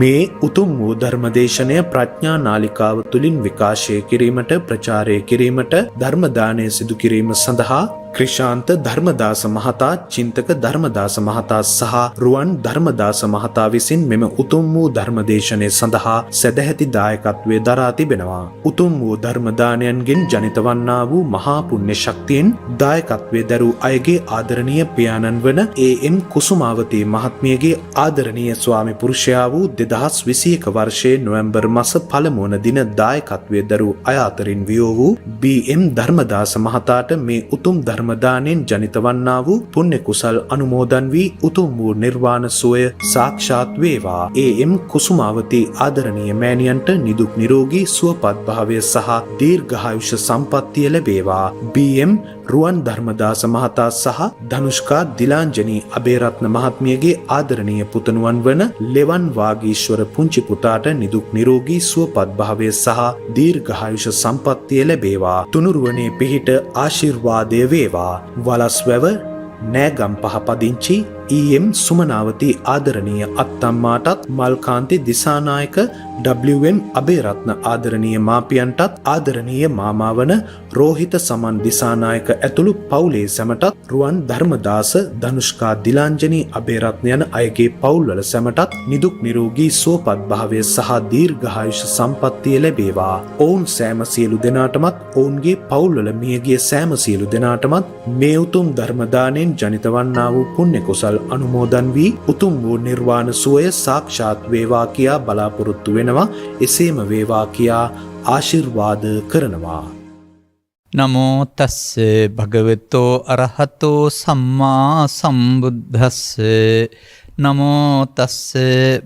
මේ උතුම් වූ ධර්මදේශනය ප්‍රඥා නාලිකාව තුළින් විකාශය කිරීමට ප්‍රචාරය කිරීමට ධර්ම දානය සිදු කිරීම සඳහා ක්‍රිෂාන්ත ධර්මදාස මහතා, චින්තක ධර්මදාස මහතා සහ රුවන් ධර්මදාස මහතා විසින් මෙම උතුම් වූ ධර්මදේශනය සඳහා සදැහැති දායකත්වය දරා තිබෙනවා. උතුම් වූ ධර්ම දානයන්ගෙන් ජනිත වන්නා වූ මහා පුණ්‍ය ශක්තියෙන් දායකත්වයේ දරූ අයගේ ආදරණීය පියාණන් වන ඒ.එම්. කුසුමාවතී මහත්මියගේ ආදරණීය ස්වාමි පුරුෂයා වූ 2021 වර්ෂයේ නොවැම්බර් මාස පළමු වන දින දායකත්වයේ දරූ අය අතරින් වියෝ වූ බී.එම්. ධර්මදාස මහතාට මේ උතුම් ධර්මදානයෙන් ජනිත වන්නා වූ පුණ්‍ය කුසල් අනුමෝදන් වී උතුම් වූ නිර්වාණ සුවය සාක්ෂාත් වේවා. ඒ.එම්. කුසුමාවතී ආදරණීය මෑණියන්ට නිදුක් නිරෝගී සුවපත් භාවය සහ දීර්ඝායුෂ සම්පන්නිය ලැබේවා. බී.එම්. රුවන් ධර්මදාස මහතා සහ ධනුෂ්කා දිලාංජනී අබේරත්න මහත්මියගේ ආදරණීය පුතණුවන් වන ලෙවන් වාගීශ්වර පුංචි පුතාට නිදුක් නිරෝගී සුවපත් භාවය සහ දීර්ඝායුෂ සම්පන්නිය ලැබේවා. තුනුරුවනේ පිහිට ආශිර්වාදය වේවා. වලස්වැව නෑගම්පහ පදිංචි ඊ.එම්. සුමනාවතී ආදරණීය අත්තම්මාටත් මල්කාන්ති දිසානායක WM අබේරත්න ආදරණීය මාපියන්ටත් ආදරණීය මාමා වන රෝහිත සමන් දිසානායක ඇතුළු පවුලේ සැමටත් රුවන් ධර්මදාස ධනුෂ්කා දිලාංජනී අබේරත්න යන අයගේ පවුල්වල සැමටත් නිදුක් නිරෝගී සුවපත් භාවය සහ දීර්ඝායුෂ සම්පන්නිය ලැබේවා. ඔවුන් සෑම සියලු දෙනාටමත් ඔවුන්ගේ පවුල්වල මියගිය සෑම සියලු දෙනාටමත් මේ උතුම් ධර්ම දාණයෙන් ජනිත වන්නා වූ පුණ්‍ය කුසල් අනුමෝදන් වී උතුම් වූ නිර්වාණ සුවය සාක්ෂාත් වේවා කියා බලාපොරොත්තු වෙනවා. එසේම වේවා කියා ආශිර්වාද කරනවා. නමෝ තස්ස භගවතෝ අරහතෝ සම්මා සම්බුද්දස්ස. නමෝ තස්ස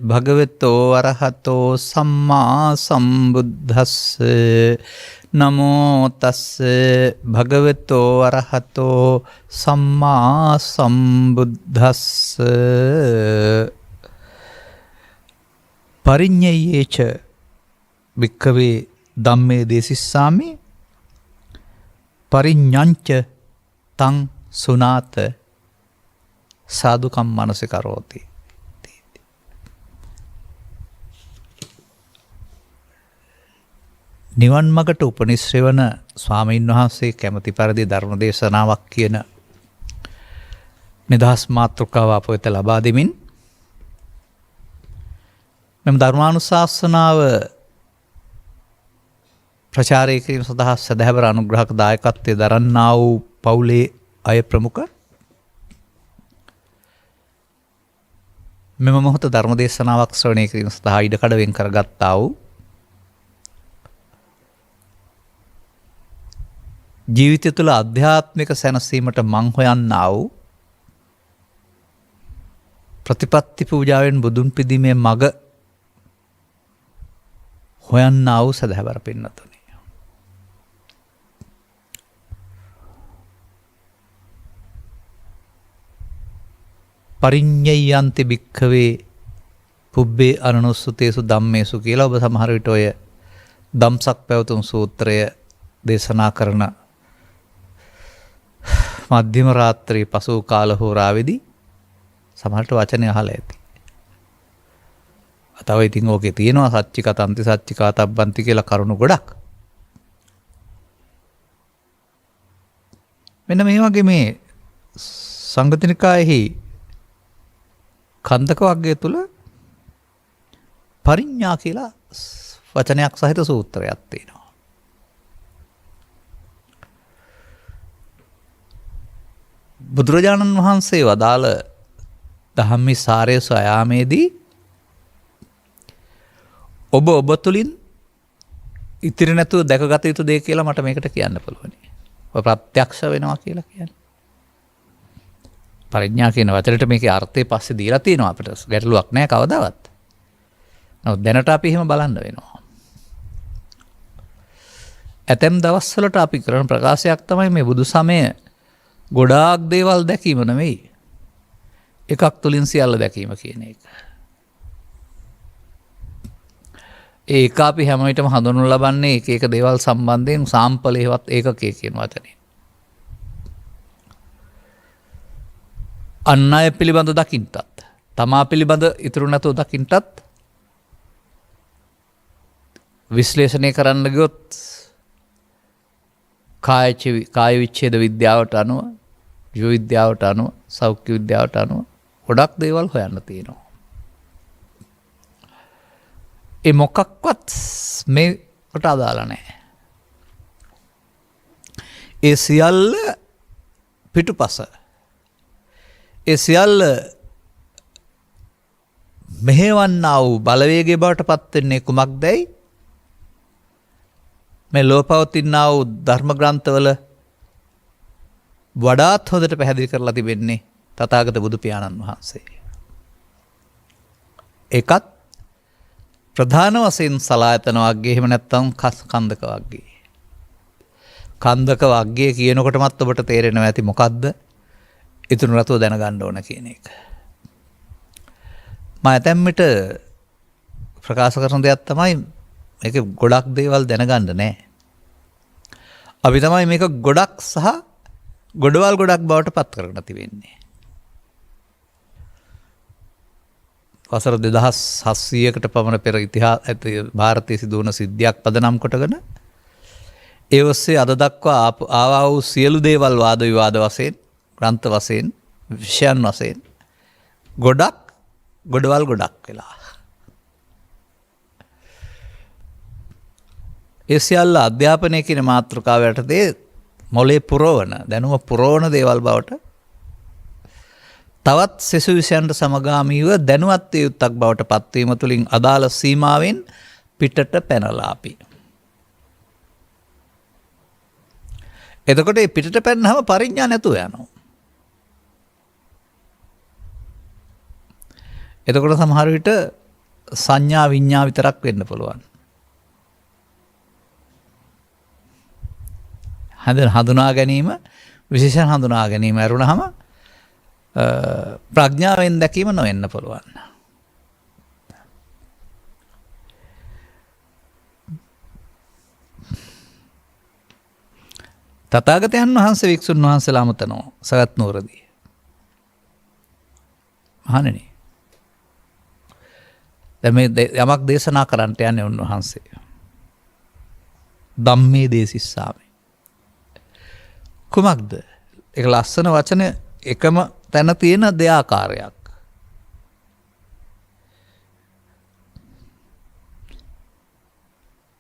භගවතෝ අරහතෝ සම්මා සම්බුද්දස්ස. නමෝ තස්ස භගවතෝ අරහතෝ සම්මා සම්බුද්දස්ස. පරිඤ්ඤයේච වික්ඛවේ ධම්මේ දේසිස්සාමි පරිඤ්ඤංච තං සුනාත සාදුකම් මනසිකරෝති. නිවන් මගට උපනිශ්‍රේ වන ස්වාමීන් වහන්සේ කැමති පරිදි ධර්ම දේශනාවක් කියන නිදහස් මාතෘකාව අප වෙත ලබා දෙමින් මෙම ධර්මානුශාසනාව ප්‍රචාරය කිරීම සඳහා සදහැවර අනුග්‍රහක දායකත්වයේ දරන්නා වූ පවුලේ අය ප්‍රමුඛ මෙම මොහොත ධර්ම දේශනාවක් ශ්‍රවණය කිරීම සඳහා ඉඩකඩ වෙන් කරගත්තා වූ ජීවිතය තුළ අධ්‍යාත්මික සැනසීමට මං හොයන්නා වූ ප්‍රතිපත්ති පූජාවෙන් බුදුන් පිදීමේ මග හොයන්නා වූ සදහැවර පින්නතුනි. පරිඤ්ඤයන්ති භික්ඛවේ පුබ්බේ අනනුස්සතේසු ධම්මේසු කියලා ඔබ සමහර විට ඔය ධම්සක් පැවතුම් සූත්‍රය දේශනා කරන මධ්‍යම රාත්‍රී පසු කාල හෝරාවේදී සමහරට වචනය අහලා ඇති. තව ඉතින් ඕකේ තියෙනවා සච්චිකතන්ති සච්චිකාතබ්බන්ති කියලා කරුණු ගොඩක්. මෙන්න මේ වගේ මේ සංගතනිකායෙහි කන්දක වර්ගය තුල පරිඤ්ඤා කියලා වචනයක් සහිත සූත්‍රයක් තියෙනවා. බුදුරජාණන් වහන්සේ වදාළ ධම්මිසාරය සොයාමේදී ඔබ තුළින් ඉතිරි නැතුව දැකගත යුතු දේ කියලා මට මේකට කියන්න පුළුවනි. ඔය ප්‍රත්‍යක්ෂ වෙනවා කියලා කියන්නේ. පරිඥා කියන වචනට මේකේ අර්ථය පස්සේ දීලා තියෙනවා අපිට. ගැටලුවක් නැහැ කවදාවත්. නමුත් දැනට අපි එහෙම බලන්න වෙනවා. ඇතැම් දවස්වලට අපි කරන ප්‍රකාශයක් තමයි මේ බුදු සමය ගොඩාක් දේවල් දැකීම නෙවෙයි. එකක් තුලින් සියල්ල දැකීම කියන එක. ඒක අපි හැම විටම හඳුන්වනු ලබන්නේ එක එක දේවල් සම්බන්ධයෙන් සාම්පලේවත් ඒකකයේ කියන වචනේ. අන් අය පිළිබඳ දකින්නටත්, තමා පිළිබඳ ඉතුරු නැතුව දකින්නටත් විශ්ලේෂණය කරන්න ගියොත් කාය විච්ඡේද විද්‍යාවට අනුව, ජීව විද්‍යාවට අනුව, සෞඛ්‍ය විද්‍යාවට අනුව ගොඩක් දේවල් හොයන්න තියෙනවා. ඒ මොකක්වත් මේකට අදාළ නැහැ. ඒ සියල්ල පිටුපස. ඒ සියල්ල මෙහෙවන්නා වූ බලවේගය බවට පත්වෙන්නේ කුමක්දැයි මේ ලෝපවතින්නා වූ ධර්ම ග්‍රන්ථවල වඩාත් හොඳට පැහැදිලි කරලා තිබෙන්නේ තථාගත බුදු පියාණන් වහන්සේ. ඒකත් ප්‍රධාන වශයෙන් සලායතන වර්ගයේ, එහෙම නැත්නම් කන්දක වර්ගයේ. කන්දක වර්ගයේ කියනකොටමත් ඔබට තේරෙනවා ඇති මොකද්ද ඉතුරු රතුව දැනගන්න ඕන කියන එක. මම ඇතැම්මිට ප්‍රකාශ කරන දෙයක් තමයි මේක ගොඩක් දේවල් දැනගන්න නෑ. අපි තමයි මේක ගොඩක් සහ ගොඩවල් ගොඩක් බවට පත් කරගෙන තිබෙන්නේ. වසර 2700කට පමණ පෙර ಭಾರತයේ සිදු වුණ සිද්ධියක් පදනම් කොටගෙන ඒ ඔස්සේ අද දක්වා ආවා වූ සියලු දේවල් වාද විවාද වශයෙන්, ග්‍රන්ථ වශයෙන්, විෂයන් වශයෙන් ගොඩවල් ගොඩක් වෙලා. ඒ සියල්ල අධ්‍යාපනය කියන මාතෘකාව යටතේ මොලේ පුරවන, දැනුම පුරවන දේවල් බවට තවත් සෙසු විෂයන්ට සමගාමීව දැනුවත් යුත්තක් බවට පත්වීම තුළින් අදාළ සීමාවෙන් පිටට පැනලා අපි. එතකොට මේ පිටට පැනනහම පරිඥා නැතුව යනවා. එතකොට සමහර විට සංඥා විඤ්ඤා විතරක් වෙන්න පුළුවන්. හඳුනා ගැනීම, විශේෂයෙන් හඳුනා ගැනීම ඇරුණහම ප්‍රඥාවෙන් දැකීම නොවෙන්න පුළුවන්. තථාගතයන් වහන්සේ වික්ෂුන් වහන්සේලා අමතනවා සගත් නුවරදී. මහණෙනි, දැන් මේ යමක් දේශනා කරන්නට යන්නේ උන්වහන්සේ. ධම්මේ දේසිස්සාමි. කුමක්ද? ඒක ලස්සන වචන එකම තැන තියෙන දෙආකාරයක්.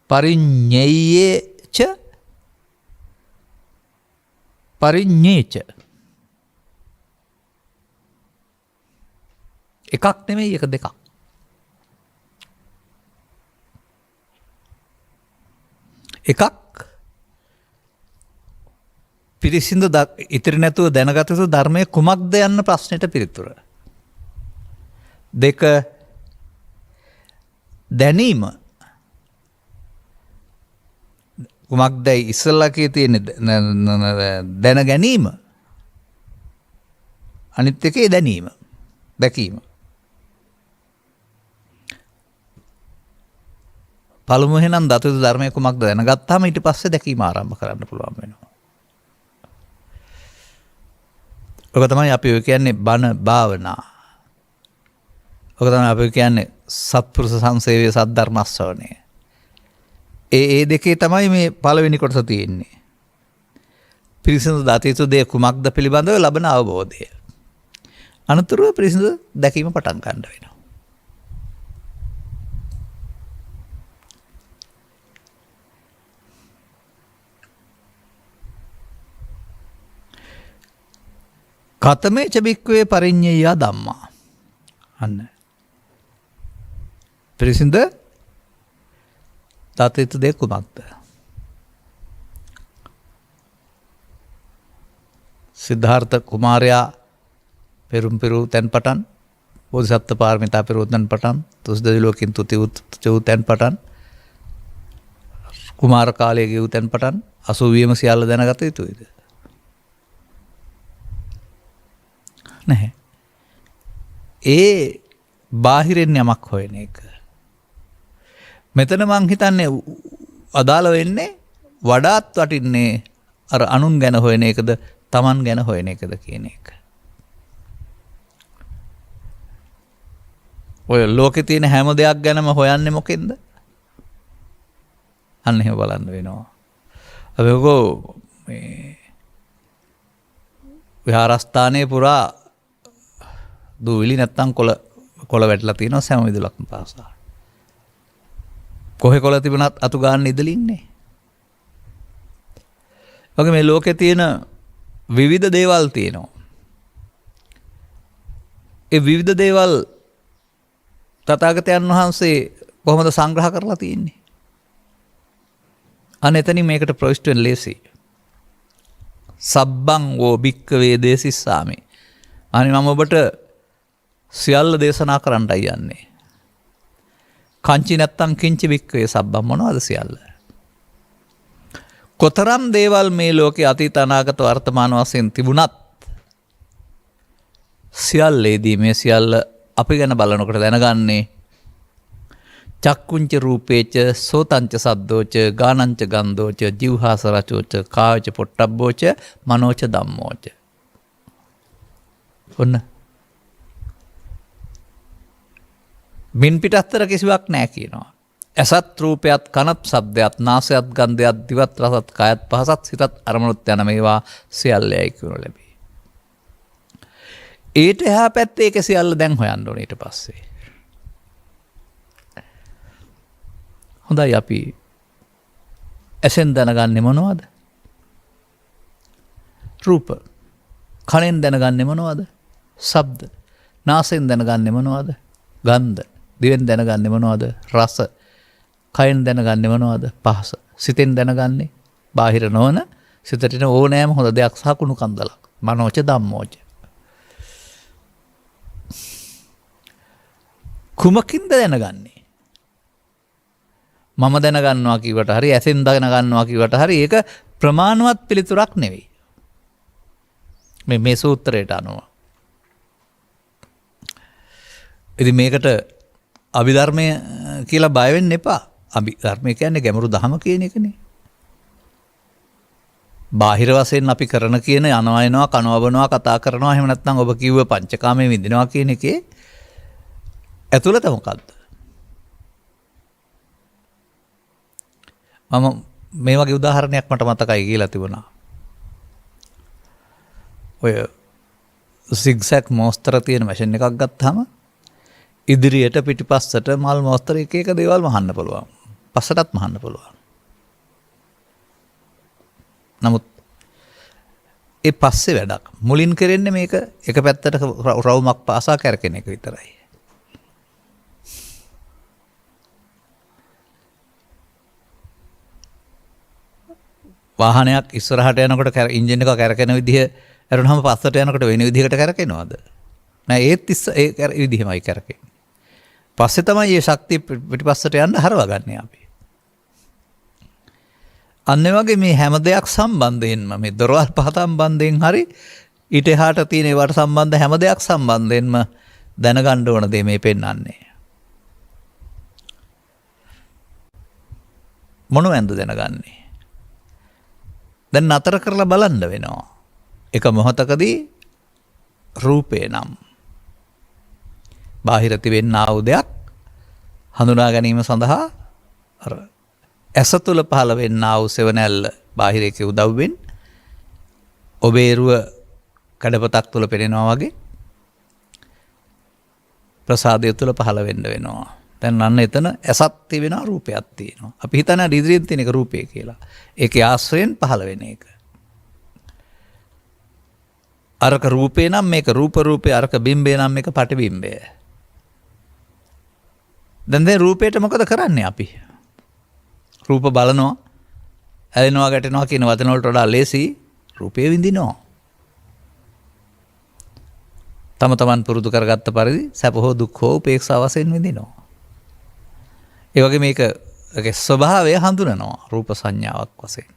පරිඤ්ඤේයච පරිඤ්ඤේච. එකක් නෙමෙයි, එක දෙකක්. එකක් පිරිසිදු ඉතිරි නැතුව දැනගත යුතු ධර්මයේ කුමක්ද යන්න ප්‍රශ්නෙට පිළිතුර. දෙක, දැනීම කුමක්දයි ඉස්සල්ලා කී තියෙන දැන ගැනීම, අනිත් එකේ දැනීම, දැකීම. පළමුව එහෙනම් දත යුතු ධර්මයේ කුමක්ද දැනගත්තාම ඊට පස්සේ දැකීම ආරම්භ කරන්න පුළුවන් වෙනවා. ඔක තමයි අපි ඔය කියන්නේ බණ භාවනා. ඔක තමයි අපි කියන්නේ සත්පුරුෂ සංසේවය, සද්ධර්ම ශ්‍රවණය. ඒ දෙකේ තමයි මේ පළවෙනි කොටස තියෙන්නේ. පිරිසිදු දත යුතු දේ කුමක්ද පිළිබඳව ලබන අවබෝධය. අනතුරුව පිරිසිදු දැකීම පටන් ගන්න වෙනවා. කතමේ චබික්වේ පරිඤ්ඤය ධම්මා. අන්න පිරිසිඳ දත යුතු දේ කුමක්ද? සිද්ධාර්ථ කුමාරයා පෙරුම් පෙරූ තැන් පටන්, බෝධිසත්ව පාරමිතා පෙරූ තැන් පටන්, තුස් දෙවිලෝකින් තුති වූ තැන් පටන්, කුමාර කාලයේ ගෙවූ තැන් පටන් 80ම සියල්ල දැනගත යුතුයිද? නැහැ. ඒ බාහිරෙන් යමක් හොයන එක. මෙතන මං හිතන්නේ අදාළ වෙන්නේ වඩාත් වටින්නේ අර අනුන් ගැන හොයන එකද, Taman ගැන හොයන එකද කියන එක. ඔය ලෝකේ තියෙන හැම දෙයක් ගැනම හොයන්නේ මොකෙන්ද? අන්න එහෙම බලන්න වෙනවා. අපි ඔකෝ මේ විහාරස්ථානයේ පුරා දූවිලි නැත්තම් කොළ වැටලා තියෙනවා සෑම විදුලක්ම පාසා. කොහේ කොළ තිබුණත් අතු ගන්න ඉදලින්නේ. වගේ මේ ලෝකේ තියෙන විවිධ දේවල් තියෙනවා. ඒ විවිධ දේවල් තථාගතයන් වහන්සේ කොහොමද සංග්‍රහ කරලා තියෙන්නේ? අන්න එතනින් මේකට ප්‍රවිෂ්ඨ වෙන්න ලේසි. සබ්බං වෝ භික්ඛවේ දේසිස්සාමි. අනේ මම ඔබට සියල්ල දේශනා කරන්නයි යන්නේ. කංචි නැත්තම් කිංචි භික්ඛවේ සබ්බං මොනවද සියල්ල? කොතරම් දේවල් මේ ලෝකේ අතීත අනාගත වර්තමාන වශයෙන් තිබුණත් සියල්ලේදී මේ සියල්ල අපි ගැන බලනකොට දැනගන්නේ චක්කුංච රූපේච සෝතංච සද්දෝච ගානංච ගන්ධෝච ජීවහාස රචෝච කායච පොට්ටබ්බෝච මනෝච ධම්මෝච. ඔන්න මින් පිටත්තර කිසිවක් නැහැ කියනවා. ඇසත් රූපයත් කනත් ශබ්දයත් නාසයත් ගන්ධයත් දිවත් රසත් කායත් පහසත් සිතත් අරමුණුත් යන මේවා සියල්ලයි කියනු ලැබේ. ඊට එහා පැත්තේ ඒක සියල්ල දැන් හොයන්න ඕනේ ඊට පස්සේ. හොඳයි අපි ඇසෙන් දැනගන්නේ මොනවද? රූප. කනෙන් දැනගන්නේ මොනවද? ශබ්ද. නාසයෙන් දැනගන්නේ මොනවද? ගන්ධ. දිවෙන් දැනගන්නේ මොනවද? රස. කයෙන් දැනගන්නේ මොනවද? පහස. සිතෙන් දැනගන්නේ බාහිර නොවන සිතට ඕනෑම හොඳ දෙයක් සහ කුණු කන්දලක්. මනෝච ධම්මෝච. කුමකින්ද දැනගන්නේ? මම දැනගන්නවා කිව්වට හරි ඇසෙන් දැනගන්නවා කිව්වට හරි ඒක ප්‍රමාණවත් පිළිතුරක් නෙවෙයි. මේ සූත්‍රයට අනුව. ඉතින් මේකට අභිධර්මය කියලා බය වෙන්න එපා. අභිධර්මය කියන්නේ ගැඹුරු දහම කියන එකනේ. බාහිර වශයෙන් අපි කරන කියන යනවා එනවා කනවබනවා කතා කරනවා එහෙම නැත්නම් ඔබ කිව්ව පංචකාමයේ විඳිනවා කියන එකේ ඇතුළත මොකක්ද? මම මේ වගේ උදාහරණයක් මට මතකයි කියලා තිබුණා. ඔය සිග්සැග් මෝස්තර තියෙන මැෂින් එකක් ගත්තාම ඉදිරියට පිටිපස්සට මල් මෝස්තර එක එක දේවල් මහන්න පුළුවන්. පස්සටත් මහන්න පුළුවන්. නමුත් ඒ පස්සේ වැඩක්. මුලින් කරන්නේ මේක එක පැත්තට රවුමක් පාසා කරකෙන එක විතරයි. වාහනයක් ඉස්සරහට යනකොට ඉන්ජින් එක කැරකෙන විදිහ අරුණාම පස්සට යනකොට වෙන විදිහකට කැරකෙනවද? නෑ ඒත් ඒ විදිහමයි කැරකෙන්නේ. පස්සේ තමයි මේ ශක්තිය පිටිපස්සට යන්න හරවගන්නේ අපි. අන්න වගේ මේ හැම දෙයක් සම්බන්ධයෙන්ම මේ දොරවල් පහ සම්බන්ධයෙන් හරි ඊට එහාට තියෙන ඒවට සම්බන්ධ හැම දෙයක් සම්බන්ධයෙන්ම දැනගන්න ඕන දේ මේ පෙන්වන්නේ. මොනවද දැනගන්නේ? දැන් නතර කරලා බලන්න වෙනවා. එක මොහොතකදී රූපේ නම් බාහිර තිබෙනා වූ දෙයක් හඳුනා ගැනීම සඳහා අර ඇස තුළ පහළ වෙන්නා වූ සෙවණැල්ල බාහිරයේ උදව්වෙන් ඔබේ රුව කඩපතක් තුළ පෙනෙනවා වගේ ප්‍රසාදය තුළ පහළ වෙන්න වෙනවා. දැන් අන්න එතන ඇසත් තිබෙනවා රූපයක් තියෙනවා. අපි හිතන ඉදිරියෙන් තියෙන එක රූපය කියලා. ඒකේ ආශ්‍රයෙන් පහළ වෙන එක. අරක රූපේ නම් මේක රූපේ අරක බිම්බේ නම් මේක පටිබිම්බය. දැන් රූපේට මොකද කරන්නේ අපි? රූප බලනවා, ඇලෙනවා ගැටෙනවා කියන වචන වලට වඩා ලේසි රූපේ විඳිනවා. තම තමන් පුරුදු කරගත්ත පරිදි සැප හෝ දුක් හෝ උපේක්ෂා වශයෙන් විඳිනවා. ඒ වගේ මේකේ ස්වභාවය හඳුනනවා රූප සංඥාවක් වශයෙන්.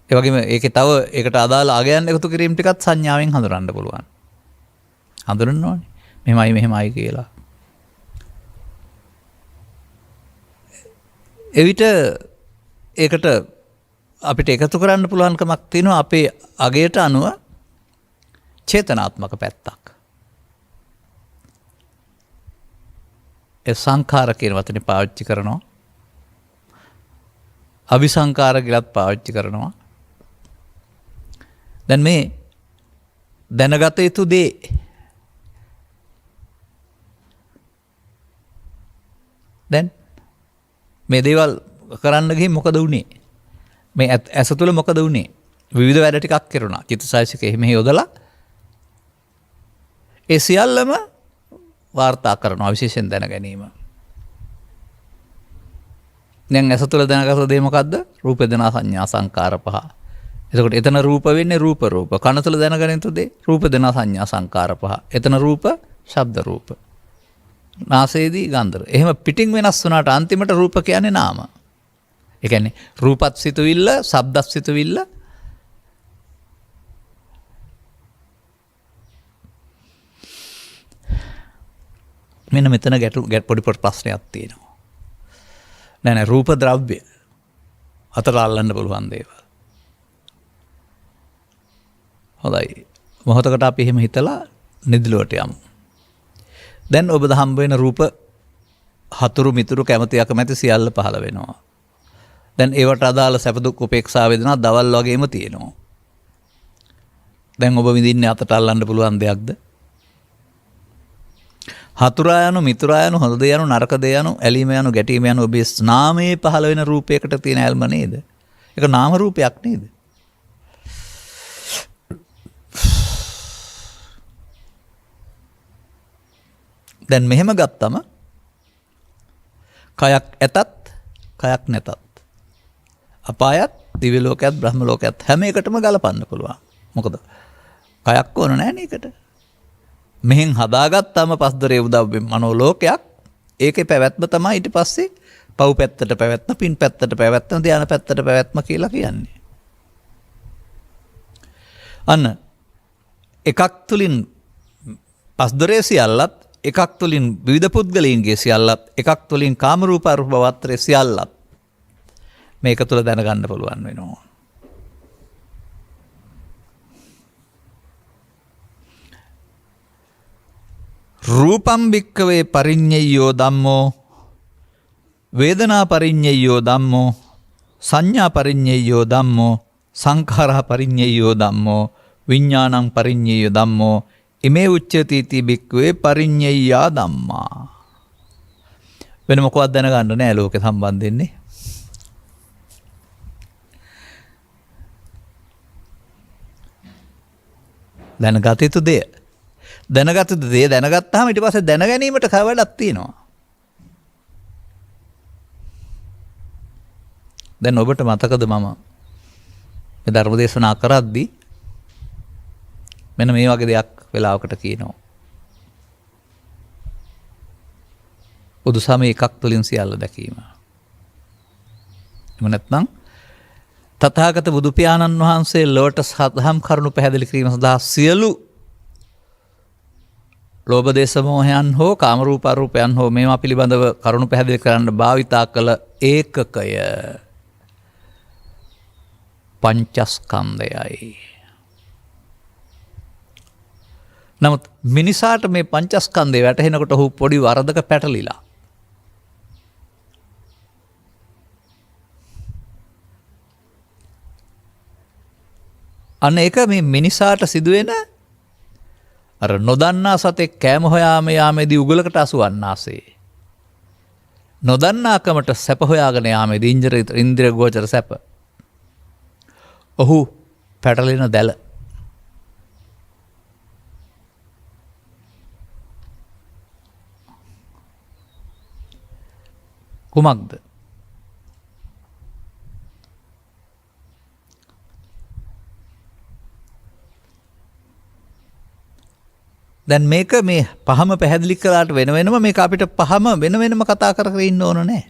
ඒ වගේම ඒකේ තව ඒකට අදාළ අගයන් එකතු කිරීම ටිකත් සංඥාවෙන් හඳුනන්න පුළුවන්. හඳුනන්න ඕනේ. මෙහෙමයි කියලා. එවිට ඒකට අපිට එකතු කරන්න පුළුවන්කමක් තියෙනවා අපේ අගයට අනුව චේතනාත්මක පැත්තක්. ඒ සංඛාර කියන වචනේ පාවිච්චි කරනවා. අபிසංකාර කියලාත් පාවිච්චි කරනවා. දැන් මේ දැනගත යුතු දේ දැන් මේ දේවල් කරන්න ගිහින් මොකද වුනේ? මේ ඇස තුළ මොකද වුනේ? විවිධ වැඩ ටිකක් කරුණා. චිත්තචෛතසික එහෙම යොදලා ඒ සියල්ලම වාර්තා කරනවා විශේෂයෙන් දැන ගැනීම. දැන් ඇස තුළ දැනගත දේ මොකද්ද? රූප වේදනා සංඥා සංකාර පහ. එතකොට එතන රූප වෙන්නේ රූප. කන තුළ දැනගෙන යුතු දේ රූප වේදනා සංඥා සංකාර පහ. එතන රූප, ශබ්ද රූප. නාසයේදී ගන්ධ. එහෙම පිටින් වෙනස් වුණාට අන්තිමට රූප කියන්නේ නාම. ඒ කියන්නේ රූපත් සිතුවිල්ල, ශබ්දත් සිතුවිල්ල මෙන්න මෙතන පොඩි ප්‍රශ්නයක් තියෙනවා. නෑ රූප ද්‍රව්‍ය අතර අල්ලන්න පුළුවන් දේවල්. හොඳයි. මොහොතකට අපි එහෙම හිතලා නිදිලුවට යමු. දැන් ඔබ හම්බ වෙන රූප හතුරු මිතුරු කැමති අකමැති සියල්ල පහළ වෙනවා. දැන් ඒවට අදාළ සැප දුක් උපේක්ෂා වේදනා දවල් වගේම තියෙනවා. දැන් ඔබ විඳින්නේ අතට අල්ලන්න පුළුවන් දෙයක්ද? හතුරා යනු මිතුරා යනු හොඳ දේ යනු නරක දේ යනු ඇලීම යනු ගැටීම යනු ඔබේ නාමයේ පහළ වෙන රූපයකට තියෙන ඇල්ම නේද? ඒක නාම රූපයක් නේද? දැන් මෙහෙම ගත්තම කයක් ඇතත් කයක් නැතත් අපායත් දිව්‍ය ලෝකයත් බ්‍රහ්ම ලෝකයත් හැම එකටම ගලපන්න පුළුවන්. මොකද කයක් ඕන නැහැ නේකට. මෙහෙන් හදාගත්තම පස්දරේ උදව් මනෝ ලෝකයක්. ඒකේ පැවැත්ම තමයි ඊට පස්සේ පව් පැත්තට පැවැත්ම, පින් පැත්තට පැවැත්ම, ධාන පැත්තට පැවැත්ම කියලා කියන්නේ. අන්න එකක් තුලින් පස්දරේ සියල්ලත්, එකක් තුලින් විවිධ පුද්ගලයන්ගේ සියල්ලත්, එකක් තුලින් කාම රූප අරූප භවත්‍රේ සියල්ලත් මේක තුල දැනගන්න පුළුවන් වෙනවා. රූපම් භික්කවේ පරිඤ්ඤයෝ ධම්මෝ වේදනා පරිඤ්ඤයෝ ධම්මෝ සංඥා පරිඤ්ඤයෝ ධම්මෝ සංඛාරා පරිඤ්ඤයෝ ධම්මෝ විඥානං පරිඤ්ඤයෝ ධම්මෝ ඉමේ උච්චති ති භික්කවේ පරිඤ්ඤයා ධම්මා. වෙන මොකවත් දැනගන්න නෑ ලෝකේ සම්බන්ධෙන්නේ. දැනගත යුතු දේ දැනගත්තාම ඊට පස්සේ දැන ගැනීමට කවඩක් තියෙනවා. දැන් ඔබට මතකද මම මේ ධර්ම දේශනා කරද්දී මෙන්න මේ වගේ දෙයක් වෙලාවකට කියනවා. බුදුසමය එකක් තුලින් සියල්ල දැකීම. එහෙම නැත්නම් තථාගත බුදු පියාණන් වහන්සේ ලෝට සදහම් කරුණු පැහැදිලි කිරීම සඳහා සියලු ලෝභ දේශ මොහයන් හෝ කාම රූප අරූපයන් හෝ මේවා පිළිබඳව කරුණු පැහැදිලි කරන්න භාවිතා කළ ඒකකය පංචස්කන්ධයයි. නමුත් මිනිසාට මේ පංචස්කන්ධය වැටහෙනකොට ඔහු පොඩි වරදක පැටලිලා. අන්න ඒක මේ මිනිසාට සිදුවෙන අර නොදන්නා සතෙක් කෑම හොයාම යාමේදී උගලකට අසුවන්නාසේ. නොදන්නාකමට සැප හොයාගෙන යාමේදී ඉන්ද්‍රිය ගෝචර සැප. ඔහු පැටලෙන දැල. කුමක්ද? දැන් මේක මේ පහම පැහැදිලි කළාට වෙන වෙනම මේක අපිට පහම වෙන වෙනම කතා කර කර ඉන්න ඕන නෑ.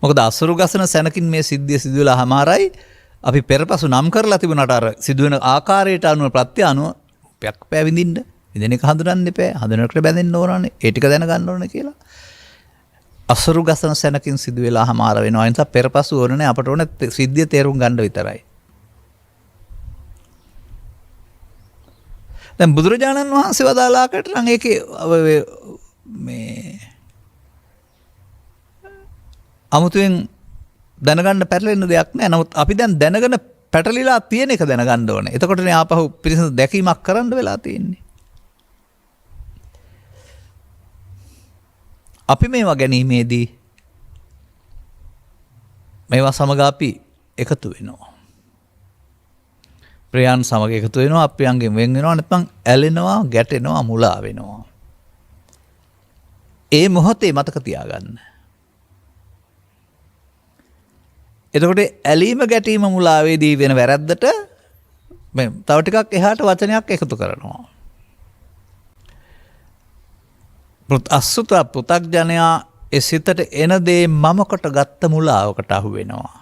මොකද අසුරු ගසන සැනකින් මේ සිද්ධිය සිදුවලා හමාරයි අපි පෙරපසු නම් කරලා තිබුණාට අර සිදුවෙන ආකාරයට අනුව ප්‍රත්‍ය අනුව පැක් පැවිඳින්න ඉතින් ඒක හඳුනන්න එපා. හඳුනනකට බැඳෙන්න ඕනනේ. ඒ ටික දැනගන්න ඕනේ කියලා. අසුරු ගසන සැනකින් සිදුවෙලා හමාර වෙනවා. ඒ නිසා පෙරපසු ඕනේ අපට ඕනේ සිද්ධිය තේරුම් ගන්න විතරයි. දැන් බුදුරජාණන් වහන්සේ වදාලාකට නම් ඒකේ මේ අමුතුවෙන් දැනගන්න පැටලෙන්න දෙයක් නැහැ. නමුත් අපි දැන් දැනගෙන පැටලිලා තියෙන එක දැනගන්න ඕනේ. එතකොටනේ ආපහු පිරිසිදු දැකීමක් කරන්න වෙලා තියෙන්නේ. අපි මේවා ගැනීමේදී මේවා සමග අපි එකතු වෙනවා. ප්‍රියයන් සමග එකතු වෙනවා, අප්‍රියයන්ගෙන් වෙන් වෙනවා, නැත්නම් ඇලෙනවා, ගැටෙනවා, මුලා වෙනවා. ඒ මොහොතේ මතක තියාගන්න. එතකොට ඇලීම ගැටීම මුලාවේදී වෙන වැරද්දට තව ටිකක් එහාට වචනයක් එකතු කරනවා. අසුත පෘථග්ජනයා ඒ සිතට එන දේ මමකට ගත්ත මුලාවකට අහු වෙනවා.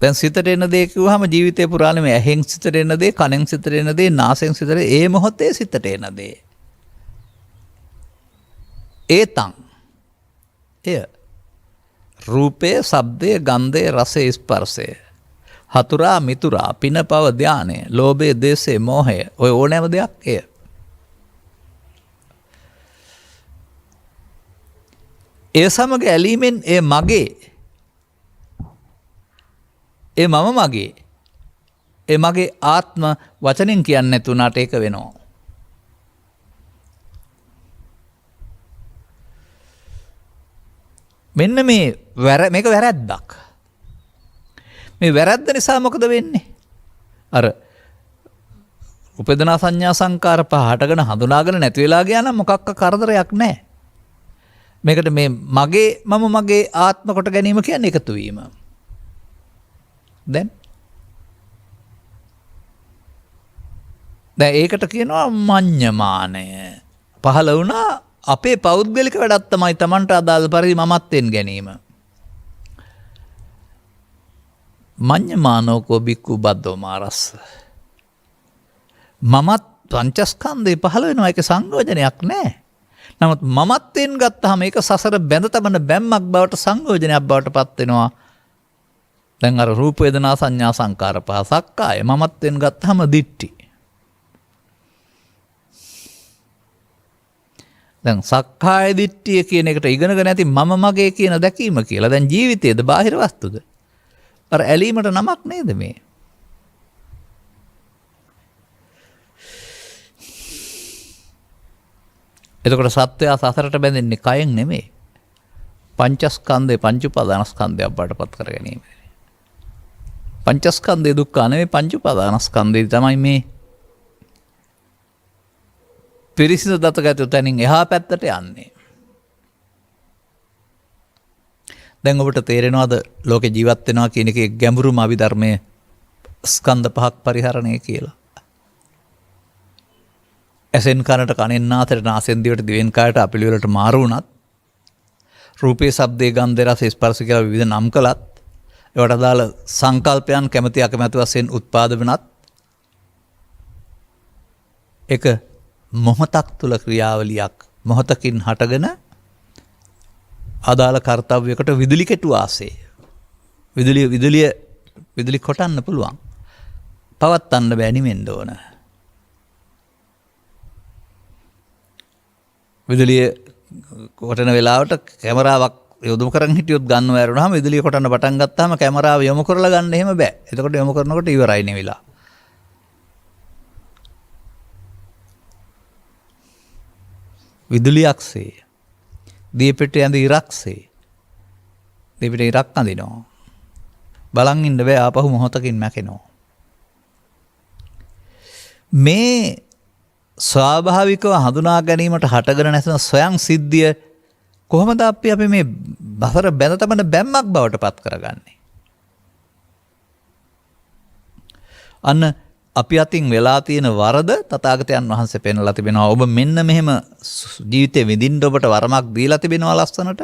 දැන් සිතට එන දේ කිව්වහම ජීවිතේ පුරාණම ඇහෙන් සිතට එන දේ, කනෙන් සිතට එන දේ, නාසයෙන් සිතට ඒ මොහොතේ සිතට එන දේ. ඒතං එය රූපය, ශබ්දය, ගන්ධය, රසය, ස්පර්ශය, හතුරා, මිතුරා, පින, පව, ධානය, ලෝභය, දේශය, මෝහය, ඔය ඕනෑම දෙයක් එය. ඒ සමග ඇලීමෙන් ඒ මගේ, ඒ මම මගේ, ඒ මගේ ආත්ම වචනෙන් කියන්නේ නැතුණාට ඒක වෙනවා. මෙන්න මේක වැරැද්දක්. මේ වැරැද්ද නිසා මොකද වෙන්නේ? අර උපේදනා සංඥා සංකාර පහ හටගෙන හඳුනාගෙන නැති වෙලා ගියා නම් මොකක්ක කරදරයක් නැහැ. මේකට මේ මගේ මම මගේ ආත්ම කොට ගැනීම කියන්නේ එකතු වීම. දැන් ඒකට කියනවා මඤ්ඤමානය. පහළ වුණා අපේ පෞද්ගලික වැඩක් තමයි Tamanට අදාළ පරිදි මමත්වෙන් ගැනීම. මඤ්ඤමානෝකෝ බික්ඛු බද්දෝ මාරස්ස. මමත් පංචස්කන්ධේ පහළ වෙනවා, ඒක සංයෝජනයක් නෑ. නමුත් මමත්වෙන් ගත්තාම ඒක සසර බැඳ තබන බැම්මක් බවට, සංයෝජනයක් බවට පත් වෙනවා. දැන් අර රූප වේදනා සංඥා සංකාර පහ සක්කාය මමත්වෙන් ගත්තාම දිට්ටි. දැන් සක්කාය දිට්ඨිය කියන එකට ඉගෙනගෙන ඇති මම මගේ කියන දැකීම කියලා. දැන් ජීවිතයේද බාහිර වස්තුද? අර ඇලීමට නමක් නේද මේ? එතකොට සත්‍යය සසරට බැඳෙන්නේ කයෙන් නෙමෙයි. පංචස්කන්ධේ පංච උපාදානස්කන්ධයක් බවට පත් කර ගැනීම. පංචස්කන්ධේ දුක්ඛ නෙමෙයි, පංච උපාදානස්කන්ධේ තමයි මේ පිරිසිදු දතගත තැනින් එහා පැත්තට යන්නේ. දැන් ඔබට තේරෙනවද ලෝකේ ජීවත් වෙනවා කියන එකේ ගැඹුරුම අභිධර්මයේ ස්කන්ධ පහක් පරිහරණය කියලා? ඇසෙන් කනට, කනෙන් නාසයට, නාසෙන් දිවට, දිවෙන් කයට, අපිළිවෙලට මාරු වුණත්, රූපේ, ශබ්දේ, ගන්ධේ, රස, ස්පර්ශ කියලා විවිධ නම් කළත්, ඒවට අදාළ සංකල්පයන් කැමැති අකමැති වශයෙන් උත්පාද වෙනත්, ඒක මොහොතක් තුල ක්‍රියාවලියක්, මොහොතකින් හටගෙන අදාළ කාර්යයකට විදුලි කෙටු ආසේ විදුලි කොටන්න පුළුවන්, පවත්වන්න බෑ, නිමෙන්න ඕන. විදුලිය කොටන වෙලාවට කැමරාවක් යොමු කරන් හිටියොත් ගන්නව ඇරුණාම විදුලිය කොටන්න පටන් ගත්තාම කැමරාව යොමු කරලා ගන්න එහෙම බෑ. එතකොට යොමු කරනකොට ඉවරයි නෙවිලා. විදුලියක්සේ දීපෙට ඇඳ ඉරක්සේ දීපෙට ඉරක් අඳිනවා. බලන් ඉන්න බෑ, ආපහු මොහොතකින් මැකෙනවා. මේ ස්වාභාවිකව හඳුනා ගැනීමට හටගෙන නැසෙන ස්වයං සිද්ධිය කොහොමද අපි මේ බසර බැඳ තබන බැම්මක් බවට පත් කරගන්නේ? අන්න අපි අතින් වෙලා තියෙන වරද තථාගතයන් වහන්සේ පෙන්වලා තිබෙනවා. ඔබ මෙන්න මෙහෙම ජීවිතේ විඳින්න ඔබට වරමක් දීලා තිබෙනවා ලස්සනට.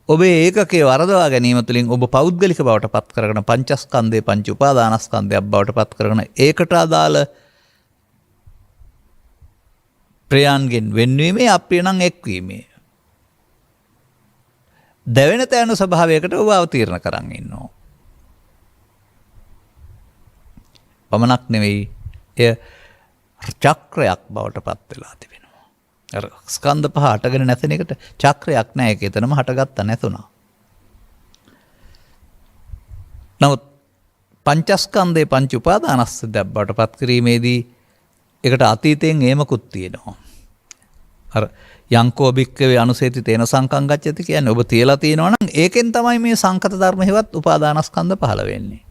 ඔබේ ඒකකේ වරදවා ගැනීම තුළින් ඔබ පෞද්ගලික බවට පත් කරගෙන පංචස්කන්ධේ පංච උපාදානස්කන්ධයක් බවට පත් කරගෙන ඒකට අදාළ ප්‍රියයන්ගෙන් වෙන්වීමේ, අප්‍රිය නම් එක්වීමේ දැවෙන තැන ස්වභාවයකට ඔබ අවතීර්ණ කරන් ඉන්නවා. පමණක් නෙවෙයි, එය චක්‍රයක් බවට පත් වෙලා තිබෙනවා. අර ස්කන්ධ පහ හටගෙන නැසෙන එකට චක්‍රයක් නැහැ. ඒක එතනම හටගත්ත නැතුණා. නමුත් පංචස්කන්ධේ පංච උපාදානස්කන්ධයක් බවට පත් කිරීමේදී ඒකට අතීතයෙන් ඒමකුත් තියෙනවා. අර යංකෝ භික්ඛවේ අනුසේති තේන සංකං ගච්ඡති කියන්නේ ඔබ තියලා තියෙනවා නම් ඒකෙන් තමයි මේ සංකත ධර්ම හේවත් උපාදානස්කන්ධ පහළ වෙන්නේ.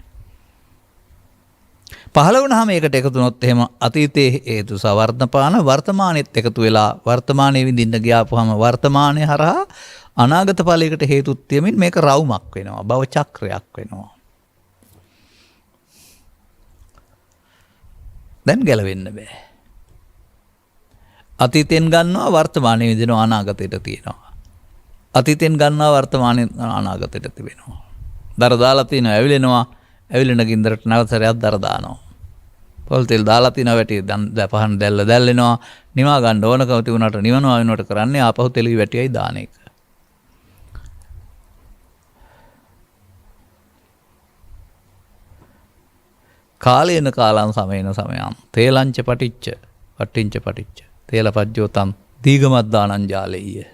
පහළ වුණාම ඒකට එකතු වුණොත් එහෙම අතීතයේ හේතු සවර්ධපාන වර්තමානෙත් එකතු වෙලා වර්තමානයේ විඳින්න ගියාපුවාම වර්තමානයේ හරහා අනාගත ඵලයකට හේතුත් තියමින් මේක රවුමක් වෙනවා. භව චක්‍රයක් වෙනවා. දැන් ගැලවෙන්න බෑ. අතීතෙන් ගන්නවා වර්තමානයේ විඳිනවා අනාගතයට තියෙනවා. අතීතෙන් ගන්නවා වර්තමානයේ අනාගතයට තිබෙනවා. දර දාලා තියෙනවා ඇවිලෙනවා. ඇවිලෙන ගින්දරට නැවත සැරයක් දර දානවා. පොල් තෙල් දාලා තියෙනවා වැටි පහන් දැල්ලෙනවා. නිවා ගන්න ඕනකම තිබුණාට නිවනවා වෙනවට කරන්නේ ආපහු තෙලි වැටියයි දාන එක. කාලේන කාලං සමේන සමයං තේලංච පටිච්ච පටිච්ච පටිච්ච තේලපජ්ජෝතං දීගමද්දානං ජාලෙය්‍ය.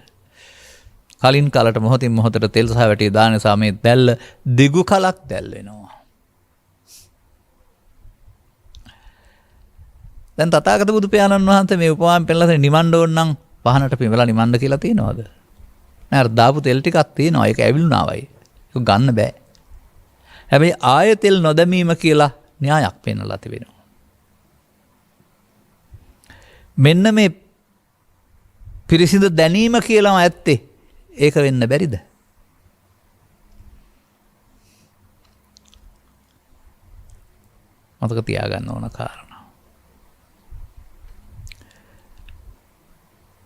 කලින් කාලට මොහොතින් මොහොතට තෙල් සහ වැටි දාන සමේ දැල්ල දිගු කලක් දැල් වෙනවා. දැන් තථාගත බුදු පියාණන් වහන්සේ මේ උපමාවෙන් පෙන්නලා නිමන්න ඕන නම් පහනට පිඹලා නිමන්න කියලා තියනවද? නෑ අර දාපු තෙල් ටිකක් තියෙනවා. ඒක ඇවිලුණාවයි. ඒක ගන්න බෑ. හැබැයි ආයෙ තෙල් නොදැමීම කියලා න්‍යායක් පෙන්නලා තිබෙනවා. මෙන්න මේ පිරිසිදු දැනීම කියලාම ඇත්තේ. ඒක වෙන්න බැරිද? මතක තියාගන්න ඕන කාරණා.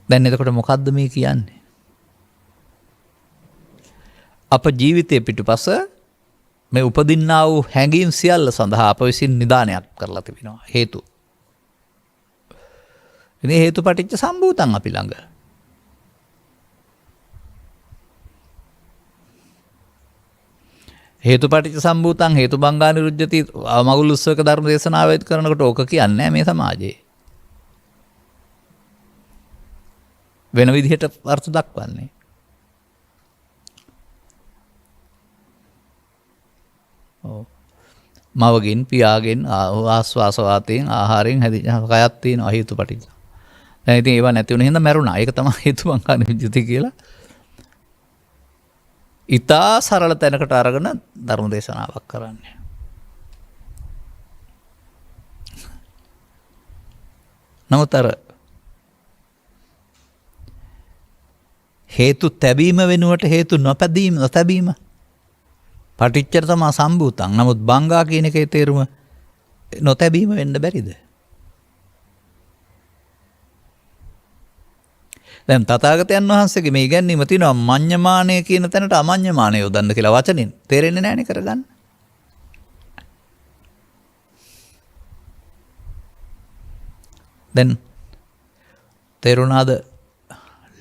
දැන් එතකොට මොකද්ද මේ කියන්නේ? අප ජීවිතයේ පිටුපස මේ උපදින්නා වූ හැඟීම් සියල්ල සඳහා අප විසින් නිදානයක් කරලා තිබෙනවා. හේතු. ඉතින් හේතුපටිච්ච සම්භූතං අපි ළඟ. හේතුපටිච්ච සම්භූතං හේතුබංගා නිරුද්ධති මගුල් උස්සවක ධර්ම දේශනාවෙත් කරනකොට ඕක කියන්නේ මේ සමාජයේ. වෙන විදිහට අර්ථ දක්වන්නේ. මවගෙන් පියාගෙන් ආස්වාස වාතයෙන් ආහාරයෙන් හැදිච්ච කයක් තියෙනවා හේතුපටිච්ච. දැන් ඉතින් ඒවා නැති වුණ හින්දා මැරුණා. ඒක තමයි හේතුබංගා නිරුද්ධති කියලා. ඉතා සරල තැනකට අරගෙන ධර්ම දේශනාවක් කරන්නේ. නමුත් අර හේතු තැබීම වෙනුවට හේතු නොතැබීම පටිච්චර තමා සම්භූතං. නමුත් බංගා කියන එකේ තේරුම නොතැබීම වෙන්න බැරිද? දැන් තථාගතයන් වහන්සේගේ මේ ඉගැන්වීම තියෙනවා මඤ්ඤමානය කියන තැනට අමඤ්ඤමානය යොදන්න කියලා වචනින්. තේරෙන්නේ නැහැනේ කරගන්න. දැන් තේරුණාද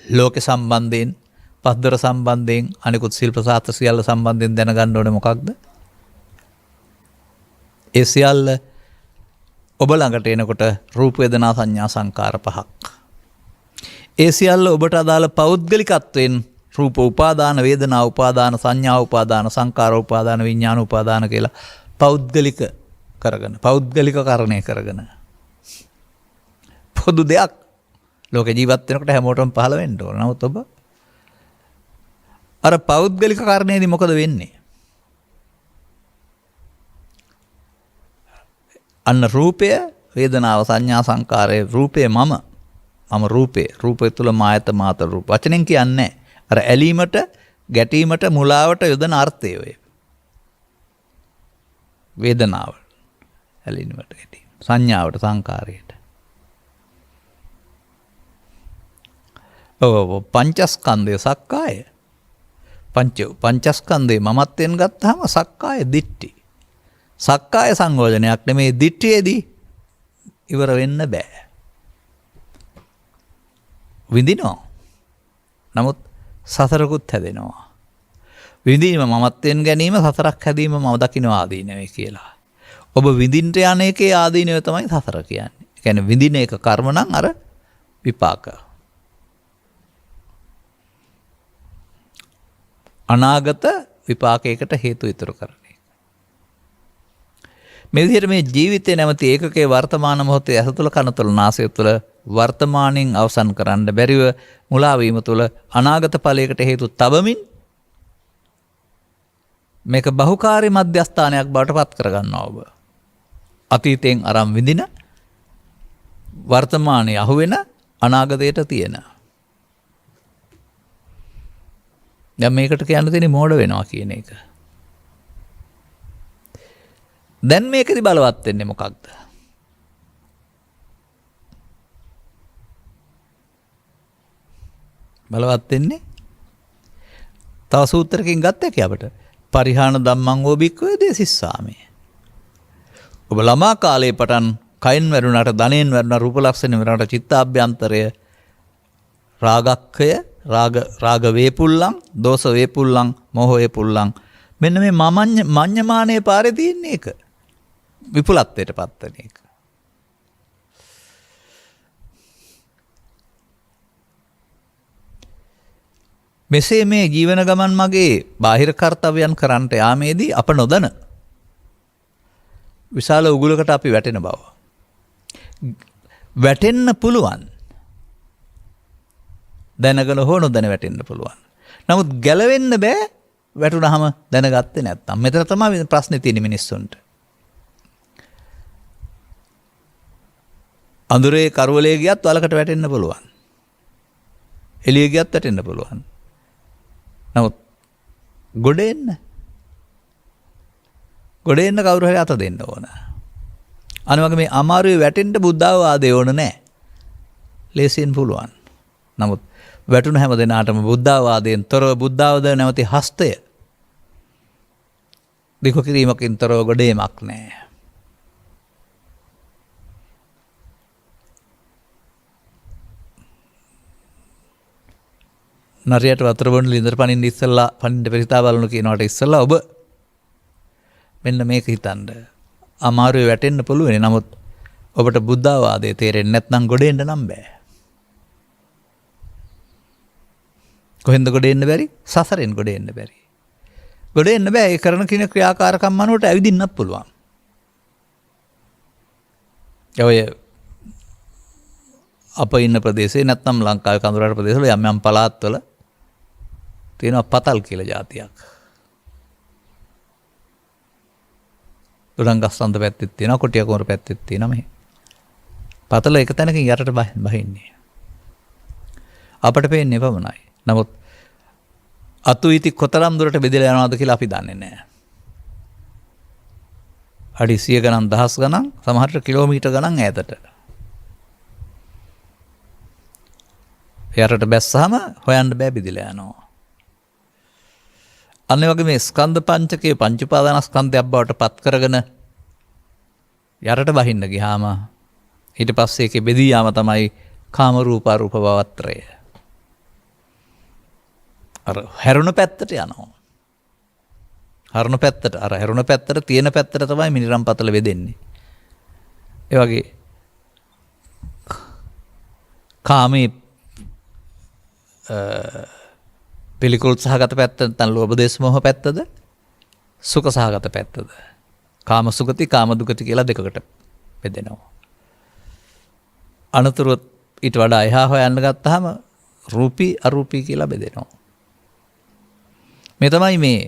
ලෝක සම්බන්ධයෙන් පද්දර සම්බන්ධයෙන් අනිකුත් ශිල්ප සාත්‍ර සියල්ල සම්බන්ධයෙන් දැනගන්න ඕනේ මොකක්ද? ඒ සියල්ල ඔබ ළඟට එනකොට රූප වේදනා සංඥා සංකාර පහක්. ඒ සියල්ල ඔබට අදාළ පෞද්ගලිකත්වයෙන් රූප උපාදාන වේදනා උපාදාන සංඥා උපාදාන සංකාර උපාදාන විඥාන උපාදාන කියලා පෞද්ගලික කරගෙන පෞද්ගලිකකරණය කරගෙන පොදු දෙයක් ලෝක ජීවත් වෙනකොට හැමෝටම පහළ වෙන්න ඕන. නමුත් ඔබ අර පෞද්ගලික කාරණේදී මොකද වෙන්නේ? අන්න රූපය වේදනාව සංඥා සංකාරයේ රූපය මම රූපය තුල මායත මාතර රූප වචනෙන් කියන්නේ අර ඇලීමට ගැටීමට මුලාවට යොදන අර්ථය ඔය. වේදනාව ඇලීමට ගැටීම සංඥාවට සංකාරයට. පංචස්කන්ධය සක්කාය පංචස්කන්ධේ මමත්වයෙන් ගත්තාම සක්කාය දිට්ඨි. සක්කාය සංයෝජනයක් නෙමේ දිට්ඨියේදී ඉවර වෙන්න බෑ. විඳිනවා. නමුත් සසරකුත් හැදෙනවා. විඳීම මමත්වයෙන් ගැනීම සසරක් හැදීම මම දකින්න ආදීනවේ කියලා. ඔබ විඳින්න යන එකේ ආදීනව තමයි සසර කියන්නේ. ඒ කියන්නේ විඳින එක කර්ම නම් අර විපාක. අනාගත විපාකයකට හේතු ඉතුරු කරන එක. මේ විදිහට මේ ජීවිතේ නැමැති ඒකකයේ වර්තමාන මොහොතේ ඇස තුළ කන තුළ නාසය තුළ වර්තමානින් අවසන් කරන්න බැරිව මුලා වීම තුළ අනාගත ඵලයකට හේතු තබමින් මේක බහුකාර්ය මධ්‍යස්ථානයක් බවට පත් කරගන්නවා ඔබ. අතීතයෙන් අරන් විඳින වර්තමානයේ අහුවෙන අනාගතයට තියෙන. දැන් මේකට කියන්න තියෙන්නේ මෝඩ වෙනවා කියන එක. දැන් මේකෙදි බලවත් වෙන්නේ මොකක්ද? බලවත් වෙන්නේ තව සූත්‍රකින් ගත්ත එක අපිට. පරිහාන ධම්මං ඕ භික්ඛවේ දේසිස්සාමි. ඔබ ළමා කාලේ පටන් කයින් වැරුණාට ධනෙන් වැරුණා රූප ලක්ෂණ වැරුණාට චිත්තාභ්‍යන්තරය රාගක්ඛය රාග වේපුල්ලං දෝෂ වේපුල්ලං මොහ වේපුල්ලං මෙන්න මේ මඤ්ඤමානයේ පාරේ තියෙන එක විපුලත්වයට පත් වෙන එක. මෙසේ මේ ජීවන ගමන් මගේ බාහිර කර්තව්‍යයන් කරන්නට යාමේදී අප නොදන විශාල උගුලකට අපි වැටෙන බව. වැටෙන්න පුළුවන්. දැනගෙන හෝ නොදැන වැටෙන්න පුළුවන්. නමුත් ගැලවෙන්න බෑ වැටුනහම දැනගත්තේ නැත්තම්. මෙතන තමයි ප්‍රශ්නේ තියෙන්නේ මිනිස්සුන්ට. අඳුරේ කරවලේ ගියත් වලකට වැටෙන්න පුළුවන්. එළිය ගියත් වැටෙන්න පුළුවන්. නමුත් ගොඩ එන්න කවුරු හරි අත දෙන්න ඕන. අනිවාර්යයෙන් මේ අමාරුවේ වැටෙන්න බුද්ධාවාදේ ඕන නැහැ. ලේසියෙන් පුළුවන්. නමුත් වැටුණ හැම දෙනාටම බුද්ධාවාදයෙන් තොරව බුද්ධාවද නැවති හස්තය දිග කිරීමකින් තොරව ගොඩේමක් නැහැ. නරියට වතුර බොන්න ලින්දර පනින්න ඉස්සෙල්ලා පනින්න පෙරිතා බලනු කියනවට ඉස්සෙල්ලා ඔබ මෙන්න මේක හිතන්න. අමාරුවේ වැටෙන්න පුළුවන්. නමුත් ඔබට බුද්ධාවාදයේ තේරෙන්නේ නැත්නම් ගොඩ එන්න නම් බෑ. කොහෙන්ද ගොඩ එන්න බැරි? සසරෙන් ගොඩ එන්න බැරි. ගොඩ එන්න බෑ. ඒ කරන කින ක්‍රියාකාරකම් මනුවට ඇවිදින්නත් පුළුවන්. ඔය අප ඉන්න ප්‍රදේශේ නැත්නම් ලංකාවේ කඳුරාට ප්‍රදේශවල යම් යම් පළාත්වල තියෙනවා පතල් කියලා જાතියක්. උරංගස්සන්ත පැත්තෙත් තියෙනවා, කොටියා කුමර පැත්තෙත් තියෙනවා මෙහි. පතල එක තැනකින් යටට බහින්නේ. අපට පේන්නේ පමණයි. නමුත් අතු ඉති කොතරම් දුරට බෙදලා යනවද කියලා අපි දන්නේ නැහැ. අඩි 100 ගණන්, දහස් ගණන්, සමහරට කිලෝමීටර් ගණන් ඈතට. යටට බැස්සහම හොයන්න බෑ බෙදලා යනවා. අන්න වගේ මේ ස්කන්ධ පංචකයේ පංච උපාදානස්කන්ධයක් බවට පත් කරගෙන යටට බහින්න ගියාම ඊට පස්සේ ඒකේ බෙදී යාම තමයි කාම රූප අරූප භවත්‍රය. අර හැරුණ පැත්තට යනවා. හරුණ පැත්තට අර හැරුණ පැත්තට තියෙන පැත්තට තමයි මිනිරම් පතල වෙදෙන්නේ. ඒ වගේ කාමේ පිළිකුල් සහගත පැත්ත නැත්නම් ලෝභ දේශ මොහ පැත්තද සුඛ සහගත පැත්තද කාම සුගති කාම දුගති කියලා දෙකකට බෙදෙනවා. අනතුරු ඊට වඩා එහා හොයන්න ගත්තාම රූපී අරූපී කියලා බෙදෙනවා. මේ තමයි මේ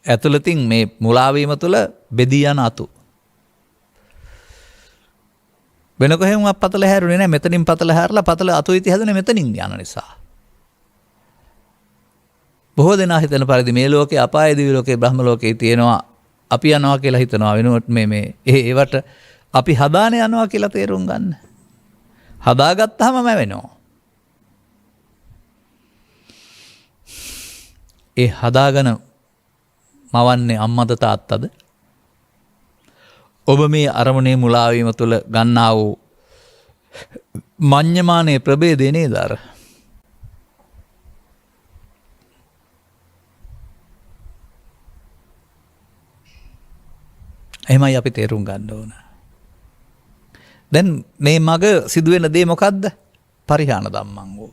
ඇතුළතින් මේ මුලා වීම තුළ බෙදී යන අතු. වෙන කොහෙන්වත් පතල හැරුණේ නැහැ. මෙතනින් පතල හැරලා පතල අතු ඉති හැදුනේ මෙතනින් යන නිසා. බොහෝ දෙනා හිතන පරිදි මේ ලෝකේ අපාය දිවි ලෝකේ බ්‍රහ්ම ලෝකේ තියෙනවා අපි යනවා කියලා හිතනවා. වෙනුවට මේ ඒවට අපි හදාන යනවා කියලා තේරුම් ගන්න. හදාගත්තාම වෙනවා. ඒ හදාගෙන මවන්නේ අම්මද තාත්තද? ඔබ මේ අරමුණේ මුලා වීම තුළ ගන්නා වූ මඤ්ඤමානයේ ප්‍රභේදේ නේද අර? එහෙමයි අපි තේරුම් ගන්න ඕන. දැන් මේ මග සිදුවෙන දේ මොකද්ද? පරිහාන ධම්මං වූ.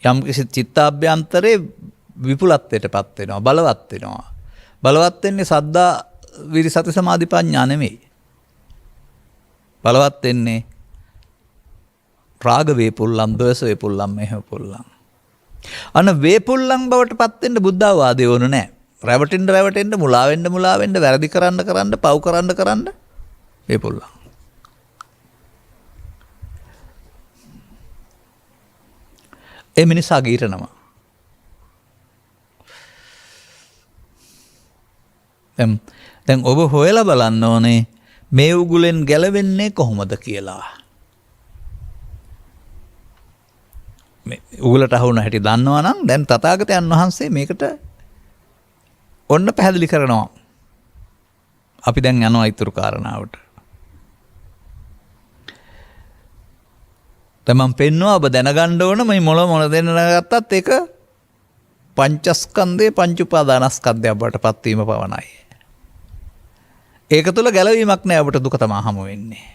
යම් කිසි චිත්තාභ්‍යන්තරේ විපුලත්වයටපත් වෙනවා, බලවත් වෙනවා. බලවත් වෙන්නේ සද්දා විරි සති සමාධි ප්‍රඥා නෙමෙයි. බලවත් වෙන්නේ රාග වේපුල්ලම්, ද්වේෂ වේපුල්ලම්, මෙහෙ පුල්ලම්. අන්න වේපුල්ලම් බවට පත් වෙන්න බුද්ධාවාදය ඕන නැහැ. රැවටෙන්න මුලා වෙන්න වැරදි කරන්න පව් කරන්න වේපුල්ලම්. ඒ මිනිසා ගීරනවා. දැන් ඔබ හොයලා බලන්න ඕනේ මේ උගුලෙන් ගැලවෙන්නේ කොහොමද කියලා. උගලට අහුවුණ හැටි දන්නවා නම් දැන් තථාගතයන් වහන්සේ මේකට ඔන්න පැහැදිලි කරනවා. අපි දැන් යනවා ඊතුරු කාරණාවට. දැන් මම පෙන්නවා ඔබ දැනගන්න ඕන මේ මොන දෙන්න ගත්තත් ඒක පංචස්කන්ධේ පංච උපාදානස්කන්ධය බවට පත් වීම පවණයි. ඒක තුල ගැලවීමක් නෑ. ඔබට දුක තමයි හමු වෙන්නේ.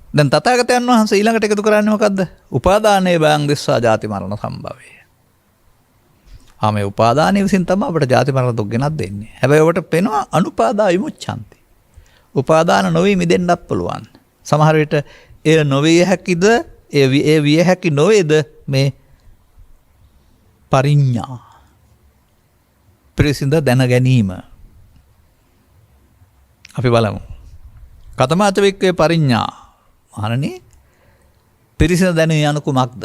දැන් තථාගතයන් වහන්සේ ඊළඟට එකතු කරන්නේ මොකද්ද? උපාදානයේ බයං දිස්සා ජාති මරණ සම්භවය. මේ උපාදානයේ විසින් තමයි අපිට ජාති මරණ දුක් ගෙනත් දෙන්නේ. හැබැයි ඔබට පේනවා අනුපාදා විමුච්ඡanti. උපාදාන නොවි මිදෙන්නත් පුළුවන්. සමහර විට එය නොවිය හැකිද? ඒ විය හැකි නොවේද? මේ පරිඥා ප්‍රසිද්ධ දැන ගැනීම. අපි බලමු. කතමාච වික්කේ පරිඥා. මහණනි පිරිසිදු දැනුම යන කුමක්ද?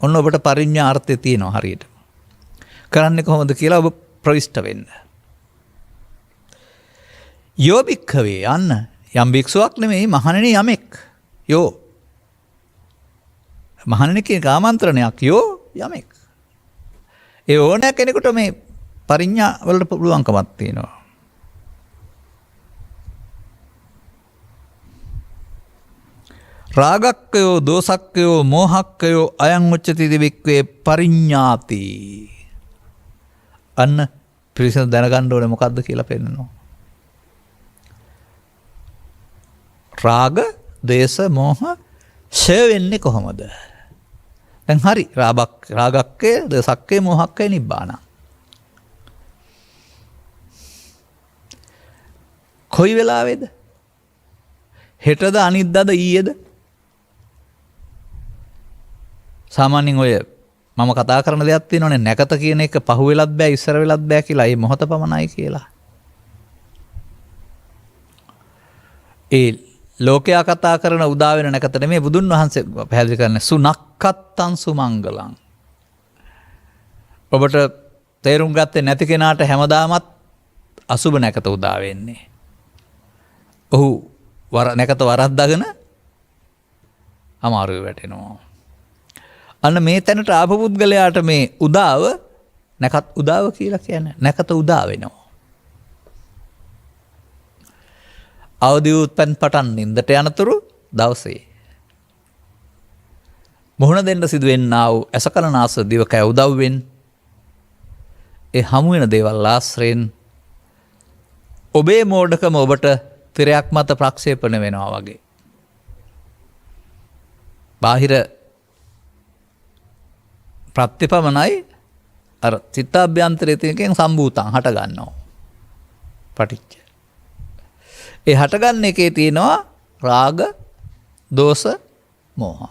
ඔන්න ඔබට පරිඥා අර්ථය තියෙනවා හරියට. කරන්නේ කොහොමද කියලා ඔබ ප්‍රවිෂ්ඨ වෙන්න. යෝ භික්ඛවේ යන්න යම් භික්ෂුවක් නෙමෙයි මහණෙනි යමෙක්. යෝ මහණෙනි කියන ආමන්ත්‍රණයක් යෝ යමෙක්. ඒ ඕන කෙනෙකුට මේ පරිඥා වලට පුළුවන්කමක් තියෙනවා. රාගක්කයෝ දෝසක්කයෝ මෝහක්කයෝ අයං උච්චති දිවික්වේ පරිඥාති. අන්න පිරිසිදු දැනගන්න ඕනේ මොකද්ද කියලා පෙන්නනවා. රාග, දේශ, මෝහ ෂය වෙන්නේ කොහොමද? දැන් හරි රාගක්කේ, දේශක්කේ, මෝහක්කේ නිබ්බාන. කොයි වෙලාවේද? හෙටද අනිද්දාද ඊයේද? සාමාන්‍යයෙන් ඔය මම කතා කරන දෙයක් තියෙනවනේ නැකත කියන එක පහු වෙලත් බෑ ඉස්සර වෙලත් බෑ කියලා. ඒ මොහොත පමණයි කියලා. ඒ ලෝකයා කතා කරන උදා වෙන නැකත නෙමෙයි බුදුන් වහන්සේ පැහැදිලි කරන්නේ සුනක්කත්තං සුමංගලං. ඔබට තේරුම් ගත්තේ නැති කෙනාට හැමදාමත් අසුබ නැකත උදා වෙන්නේ. ඔහු නැකත වරද්දාගෙන අමාරුවේ වැටෙනවා. අන්න මේ තැනට ආපු පුද්ගලයාට මේ උදාව නැකත් උදාව කියලා කියන්නේ නැකත උදා වෙනවා. අවදි උත්පන් පටන් නින්දට යනතුරු දවසේ මුහුණ දෙන්න සිදුවෙන්නා වූ ඇසකරනාස දිවකය උදව්වෙන් ඒ හමු වෙන දේවල් ආශ්‍රයෙන් ඔබේ මෝඩකම ඔබට තිරයක් මත ප්‍රක්ෂේපණය වෙනවා වගේ. බාහිර ප්‍රත්‍යපමණයි අර චිත්තාභ්‍යන්තරයේ තියෙනකෙන් සම්භූතං හට ගන්නවා. පටිච්ච. ඒ හටගන්න එකේ තියෙනවා රාග, දෝෂ, මෝහ.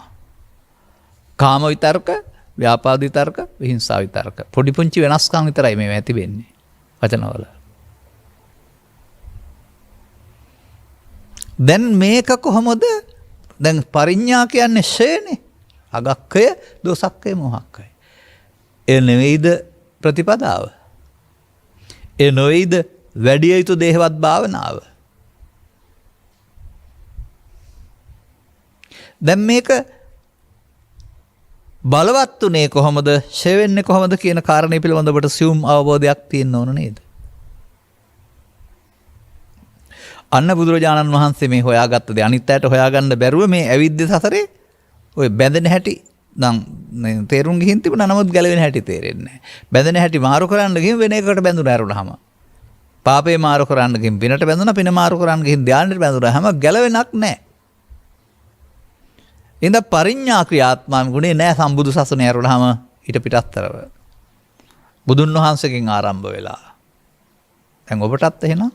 කාම විතර්ක, ව්‍යාපාද විතර්ක, විහිංසා විතර්ක. පොඩි පුංචි වෙනස්කම් විතරයි මේ ඇති වෙන්නේ වචනවල. දැන් මේක කොහොමද? දැන් පරිඥා කියන්නේ ෂයනේ. අගක්කය, දෝසක්කය, මෝහක්කය. ඒ නෙවෙයිද ප්‍රතිපදාව? ඒ නොවේද වැඩි යුතු දේහවත් භාවනාව? දැන් මේක බලවත් උනේ කොහොමද? ෂය වෙන්නේ කොහොමද කියන කාරණේ පිළිබඳව ඔබට සියුම් අවබෝධයක් තියෙන්න ඕන නේද? අන්න බුදුරජාණන් වහන්සේ මේ හොයාගත්ත දේ අනිත් අයට හොයාගන්න බැරුව මේ ඇවිද්ද සසරේ ඔය බැඳෙන හැටි නම් තේරුම් ගිහින් තිබුණා. නමුත් ගැලවෙන හැටි තේරෙන්නේ නැහැ. බැඳෙන හැටි මාරු කරන්න ගිහින් වෙන එකකට බැඳුනා ඇරුණාම. පාපේ මාරු කරන්න ගිහින් පිනට බැඳුනා, පින මාරු කරන්න ගිහින් ධානයට බැඳුනා. හැම ගැලවෙනක් නැහැ. ඉඳ පරිඥා ක්‍රියාත්මක ගුණේ නැහැ සම්බුදු සසුනේ ඇරුණාම ඊට පිටස්තරව. බුදුන් වහන්සේගෙන් ආරම්භ වෙලා. දැන් ඔබටත් එහෙනම්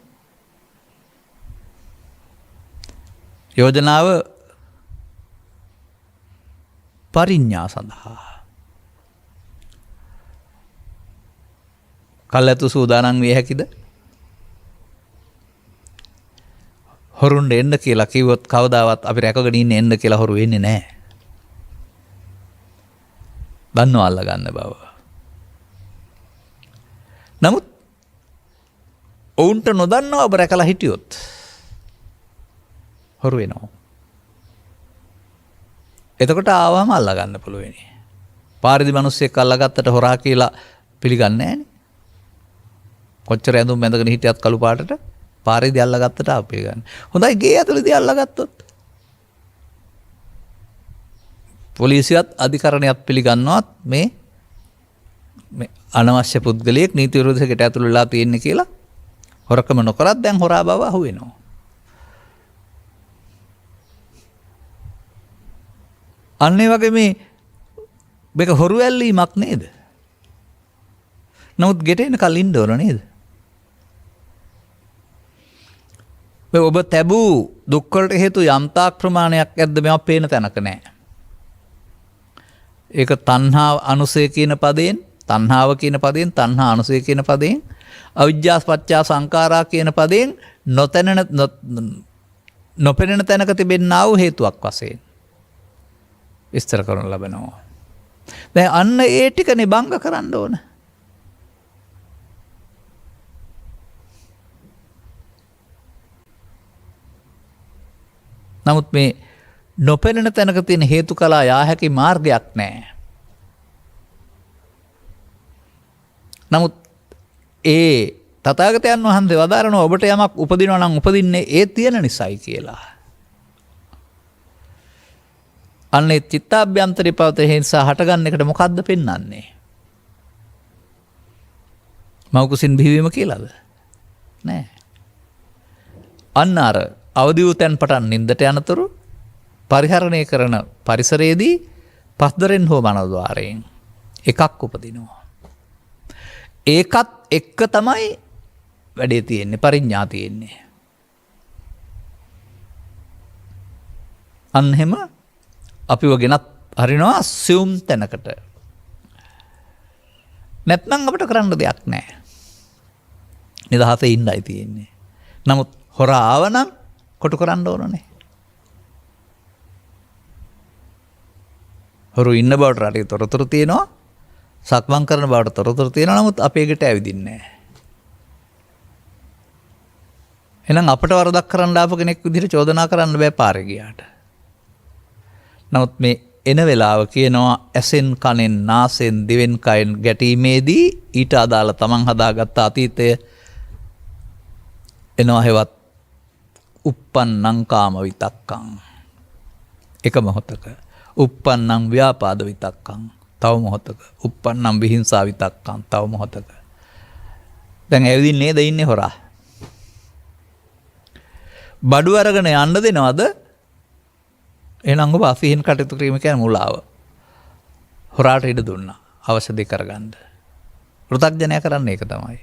යෝජනාව පරිඥා සඳහා කල්ැතු සූදානම් විය හැකිද? හොරුන්ට එන්න කියලා කිව්වොත් කවදාවත් අපි රැකගෙන ඉන්න එන්න කියලා හොරු වෙන්නේ නැහැ. දන්නව අල්ල ගන්න බව. නමුත් ඔවුන්ට නොදන්නව ඔබ රැකලා හිටියොත් හොරු වෙනවා. එතකොට ආවම අල්ලා ගන්න පුළුවනි. පාරේදී මිනිස්සෙක් අල්ලගත්තට හොරා කියලා පිළිගන්නේ නැහනේ. කොච්චර ඇඳුම් බැඳගෙන හිටියත් කළු පාටට පාරේදී අල්ලගත්තට ආව පිළිගන්නේ. හොඳයි ගේ ඇතුළේදී අල්ලගත්තොත් පොලිසියත් අධිකරණයත් පිළිගන්නවත් මේ අනවශ්‍ය පුද්ගලයෙක් නීති විරෝධයකට ඇතුළු වෙලා තියෙන්නේ කියලා හොරකම නොකරත් දැන් හොරා බව අහු වෙනවා. අන්නේ වගේ මේක හොරු ඇල්ලීමක් නේද? නමුත් ගෙට එන කල් ඉන්න ඕන නේද? ඔබ තැබූ දුක්වලට හේතු යම්තාක් ප්‍රමාණයක් ඇද්ද මේවා පේන තැනක නැහැ. ඒක තණ්හා අනුසය කියන පදයෙන්, තණ්හාව කියන පදයෙන්, තණ්හා අනුසය කියන පදයෙන්, අවිජ්ජා පත්‍යා සංඛාරා කියන පදයෙන් නොපෙනෙන තැනක තිබෙන්නා වූ හේතුවක් වශයෙන් විස්තර කරනු ලබනවා. දැන් අන්න ඒ ටිකනේ බංග කරන්න ඕන. නමුත් මේ නොපෙනෙන තැනක තියෙන හේතු කලා යා හැකි මාර්ගයක් නැහැ. නමුත් ඒ තථාගතයන් වහන්සේ වදාරනවා ඔබට යමක් උපදිනවා නම් උපදින්නේ ඒ තියෙන නිසායි කියලා. අන්නේ චිත්තාභ්‍යන්තරේ පවතින නිසා හටගන්න එකට මොකද්ද පෙන්වන්නේ? මෞකුසින් බිහිවීම කියලාද? නෑ. අන්න අර අවදි වූ තැන් පටන් නින්දට යනතුරු පරිහරණය කරන පරිසරයේදී පස්දරෙන් හෝ මනෝද්වාරයෙන් එකක් උපදිනවා. ඒකත් එක්ක තමයි වැඩේ තියෙන්නේ, පරිඥා තියෙන්නේ. අන්න එහෙම අපිව ගෙනත් හරිනවා සියුම් තැනකට. නැත්නම් අපිට කරන්න දෙයක් නැහැ. නිදහසේ ඉන්නයි තියෙන්නේ. නමුත් හොරා ආවනම් කොටු කරන්න ඕනනේ. හොරු ඉන්න බවට රටේ තොරතුරු තියෙනවා. සක්මන් කරන බවට තොරතුරු තියෙනවා. නමුත් අපේ ගෙට ඇවිදින්නේ නැහැ. එහෙනම් අපිට වරදක් කරන්න ආපු කෙනෙක් විදිහට චෝදනා කරන්න බෑ පාරේ ගියාට. නමුත් මේ එන වෙලාව කියනවා ඇසෙන් කනෙන් නාසෙන් දිවෙන් කයෙන් ගැටීමේදී ඊට අදාළ තමන් හදාගත්ත අතීතය එනවා හෙවත් uppannං කාම විතක්කං එක මොහොතක, uppannං ව්‍යාපාද විතක්කං තව මොහොතක, uppannං විහිංසා විතක්කං තව මොහොතක. දැන් ඇවිදින් නේද ඉන්නේ හොරා? බඩු අරගෙන යන්න දෙනවද? එහෙනම් ඔබ අසීහෙන් කටයුතු කිරීම කියන්නේ මුලාව. හොරාට ඉඩ දුන්නා අවශ්‍ය දේ කරගන්න. පෘථග්ජනයා කරන්නේ ඒක තමයි.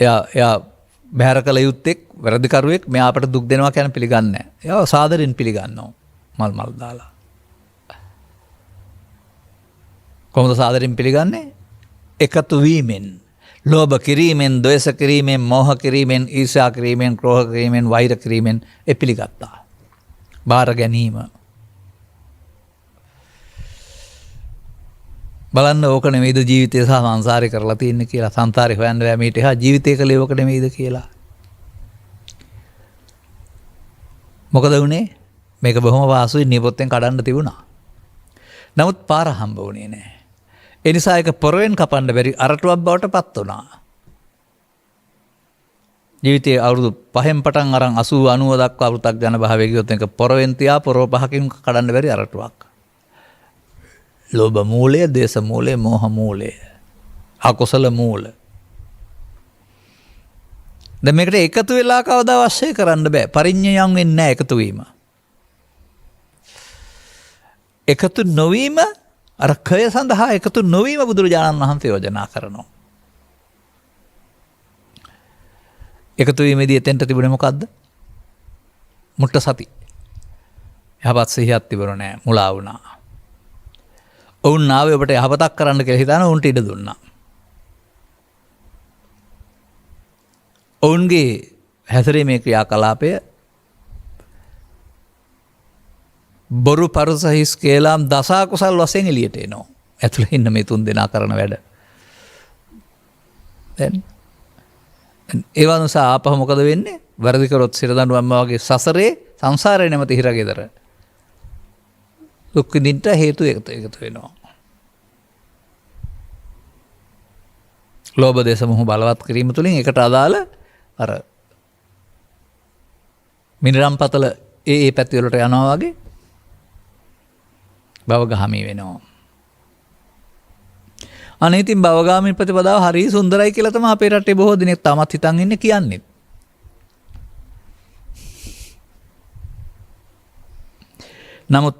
එයා බැහැර කළ යුත්තේක් වැරදිකරුවෙක් මෙයා අපට දුක් දෙනවා කියන පිළිගන්නේ නැහැ. එයාව සාදරෙන් පිළිගන්නවා මල් දාලා. කොහොමද සාදරෙන් පිළිගන්නේ? එකතු වීමෙන්, ලෝභ කිරීමෙන්, ද්වේෂ කිරීමෙන්, මෝහ කිරීමෙන්, ඊර්ෂ්‍යා කිරීමෙන්, ක්‍රෝධ කිරීමෙන්, වෛර කිරීමෙන් පිළිගත්තා. බාර ගැනීම. බලන්න ඕක නෙමෙයිද ජීවිතය සහ සංසාරේ කරලා තියෙන්නේ කියලා. සංසාරේ හොයන්න බෑ මේට එහා ජීවිතය කලේ ඕක නෙමෙයිද කියලා. මොකද වුනේ? මේක බොහොම වාසුයි නියපොත්තෙන් කඩන්න තිබුණා. නමුත් පාර හම්බ වුණේ නෑ. ඒ නිසා ඒක පොරවෙන් කපන්න බැරි අරටුවක් බවට පත් වුණා. ජීවිතයේ අවුරුදු 5න් පටන් අරන් 80 90 දක්වා වෘතක් ජන භාවයේ ගියොත් එක පොරවෙන් තියා පොරව පහකින් කඩන්න බැරි අරටුවක්. ලෝභ මූලය, දේශ මූලය, මෝහ මූලය, අකුසල මූල. දැන් මේකට එකතු වෙලා කවදා අවශ්‍ය කරන්න බෑ. පරිඤ්ඤයම් වෙන්නේ නැහැ එකතු වීම. එකතු නොවීම අර කය සඳහා එකතු නොවීම බුදුරජාණන් වහන්සේ යෝජනා කරනවා. එකතු වීමේදී එතෙන්ට තිබුණේ මොකද්ද? මුට්ට සති. යහපත් සිහියක් තිබුණ නෑ, මුලා වුණා. ඔවුන් ආවේ ඔබට යහපතක් කරන්න කියලා හිතාන ඔවුන්ට ඉඩ දුන්නා. ඔවුන්ගේ හැසිරීමේ ක්‍රියාකලාපය බොරු පරුස හිස් කේලාම් දසාකුසල් වශයෙන් එළියට එනවා. ඇතුළේ ඉන්න මේ තුන් දෙනා කරන වැඩ. දැන් ඒ වනුසා ආපහු මොකද වෙන්නේ? වැරදි කරොත් සිරදඬුවම් වගේ සසරේ සංසාරේ නැමැති හිරගෙදර දුක් විඳින්න හේතු එකතු වෙනවා. ලෝභ දේශ මොහ බලවත් කිරීම තුළින් ඒකට අදාළ අර මිනිරම් පතල ඒ පැති වලට යනවා වගේ භවගාමී වෙනවා. අනේ ඉතින් භවගාමී ප්‍රතිපදාව හරි සුන්දරයි කියලා තමයි අපේ රටේ බොහෝ දෙනෙක් තාමත් හිතන් ඉන්නේ කියන්නේ. නමුත්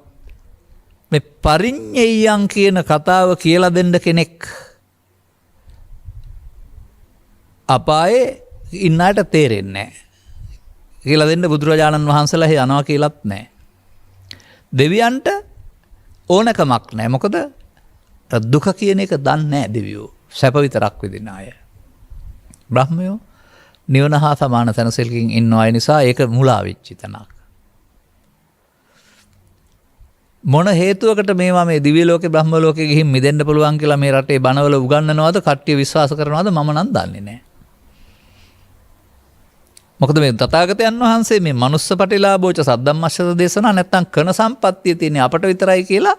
මේ පරිඤ්ඤයයන් කියන කතාව කියලා දෙන්න කෙනෙක් අපායේ ඉන්නට තේරෙන්නේ නැහැ. කියලා දෙන්න බුදුරජාණන් වහන්සේලා යනවා කියලාත් නැහැ. දෙවියන්ට ඕනකමක් නැහැ. මොකද දුක කියන එක දන්නේ නැහැ දෙවියෝ. සැප විතරක් විඳින අය. බ්‍රහ්මයෝ නිවන හා සමාන තැනසෙලකින් ඉන්න අය නිසා ඒක මුලා වෙච්ච තැනක්. මොන හේතුවකට මේවා මේ දිව්‍ය ලෝකේ බ්‍රහ්ම ලෝකේ ගිහින් මිදෙන්න පුළුවන් කියලා මේ රටේ බණවල උගන්වනවද කට්ටිය විශ්වාස කරනවද මම නම් දන්නේ නැහැ. මොකද මේ තථාගතයන් වහන්සේ මේ මනුස්ස පටිලාභෝච සද්දම්මස්සද දේශනා නැත්තම් කන සම්පත්තිය තියෙන අපට විතරයි කියලා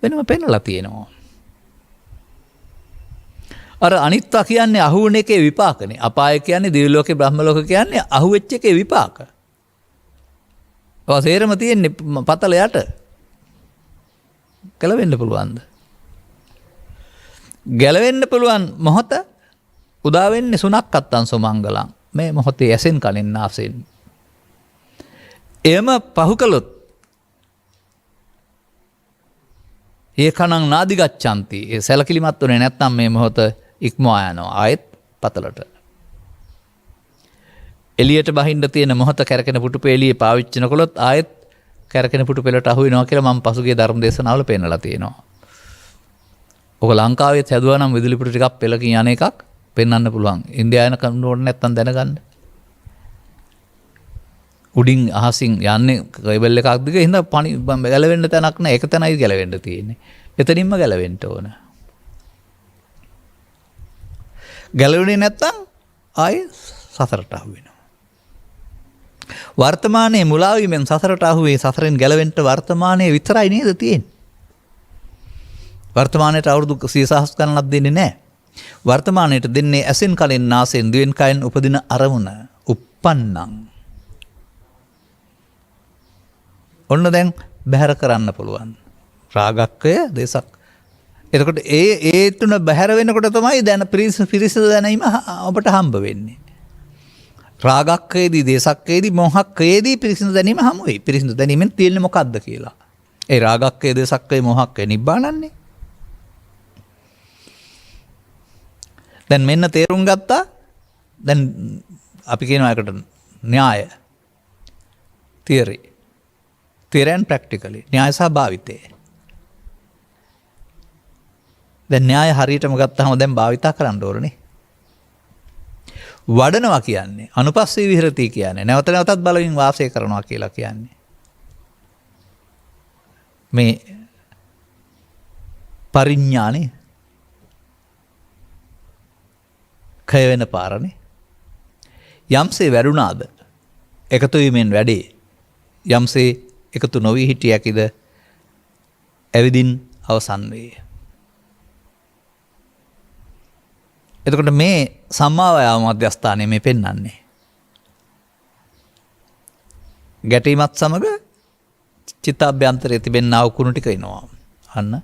වෙනම පෙන්නලා තියෙනවා. අර අනිත්වා කියන්නේ අහුවන එකේ විපාකනේ. අපාය කියන්නේ දිව්‍ය ලෝකේ බ්‍රහ්ම ලෝක කියන්නේ අහුවෙච්ච එකේ විපාක. ඔය සේරම තියෙන්නේ පතල යට. ගැලවෙන්න පුළුවන්ද? ගැලවෙන්න පුළුවන් මොහොත උදා වෙන්නේ සුණක් අත්තං සුමංගලං. මේ මොහොතේ ඇසෙන් කනෙන් නාසයෙන්. එයම පහු කළොත් ඒකණං නාදිගච්ඡanti. ඒ සැලකිලිමත් උනේ නැත්නම් මේ මොහොත ඉක්මවා යනවා. ආයෙත් පතලට. එළියට බහින්න තියෙන මොහොත කැරකෙන පුටුපේ එළියේ පාවිච්චි නොකළොත් ආයෙත් කැරකෙන පුටු පෙළට අහු වෙනවා කියලා මම පසුගිය ධර්ම දේශනාවල පෙන්නලා තියෙනවා. ඔක ලංකාවේත් හැදුවා නම් විදුලි පුටු ටිකක් පෙළකින් යන එකක් පෙන්වන්න පුළුවන්. ඉන්දියාව යන කන්න ඕනේ නැත්තම් දැනගන්න. උඩින් අහසින් යන්නේ කේබල් එකක් දිගේ හින්දා පණි ගැලවෙන්න තැනක් නැහැ. ඒක තැනයි ගැලවෙන්න තියෙන්නේ. එතනින්ම ගැලවෙන්න ඕන. ගැලවෙන්නේ නැත්තම් ආයේ සසරට අහු වෙනවා. වර්තමානයේ මුලාවීමෙන් සසරට අහුවේ සසරෙන් ගැලවෙන්න වර්තමානයේ විතරයි නේද තියෙන්නේ. වර්තමානයට අවුරුදු 100,000 ගණනක් දෙන්නේ නැහැ. වර්තමානයට දෙන්නේ ඇසෙන් කනෙන් නාසයෙන් දිවෙන් කයෙන් උපදින අරමුණ. uppannං. ඔන්න දැන් බැහැර කරන්න පුළුවන්. රාගක්කය දේශක්. එතකොට ඒ තුන බැහැර වෙනකොට තමයි දැන පිරිසිදු දැනීම ඔබට හම්බ වෙන්නේ. රාගක්කයේදී දේශක්කයේදී මොහක්කයේදී පිරිසිදු දැනීම හමු වෙයි. පිරිසිදු දැනීමෙන් තියෙන්නේ මොකද්ද කියලා. ඒ රාගක්කය දේශක්කය මොහක්කය නිබ්බානන්නේ. දැන් මෙන්න තේරුම් ගත්තා. දැන් අපි කියනවා එකට න්‍යාය. theory and practically. න්‍යාය සහ භාවිතය. දැන් න්‍යාය හරියටම ගත්තාම දැන් භාවිතා කරන්න ඕනේ. වඩනවා කියන්නේ අනුපස්සී විහෙරති කියන්නේ නැවත නැවතත් බලමින් වාසය කරනවා කියලා කියන්නේ. මේ පරිඥානේ කය වෙන පාරනේ. යම්සේ වැඩුණාද එකතු වීමෙන් වැඩේ. යම්සේ එකතු නොවී හිටියකද ඇවිදින් අවසන් වේ. එතකොට මේ සම්මා වායාම මධ්‍යස්ථානයේ මේ පෙන්වන්නේ ගැටීමත් සමග චිත්තාභ්‍යන්තරයේ තිබෙනා වූ කුණු ටික එනවා. අන්න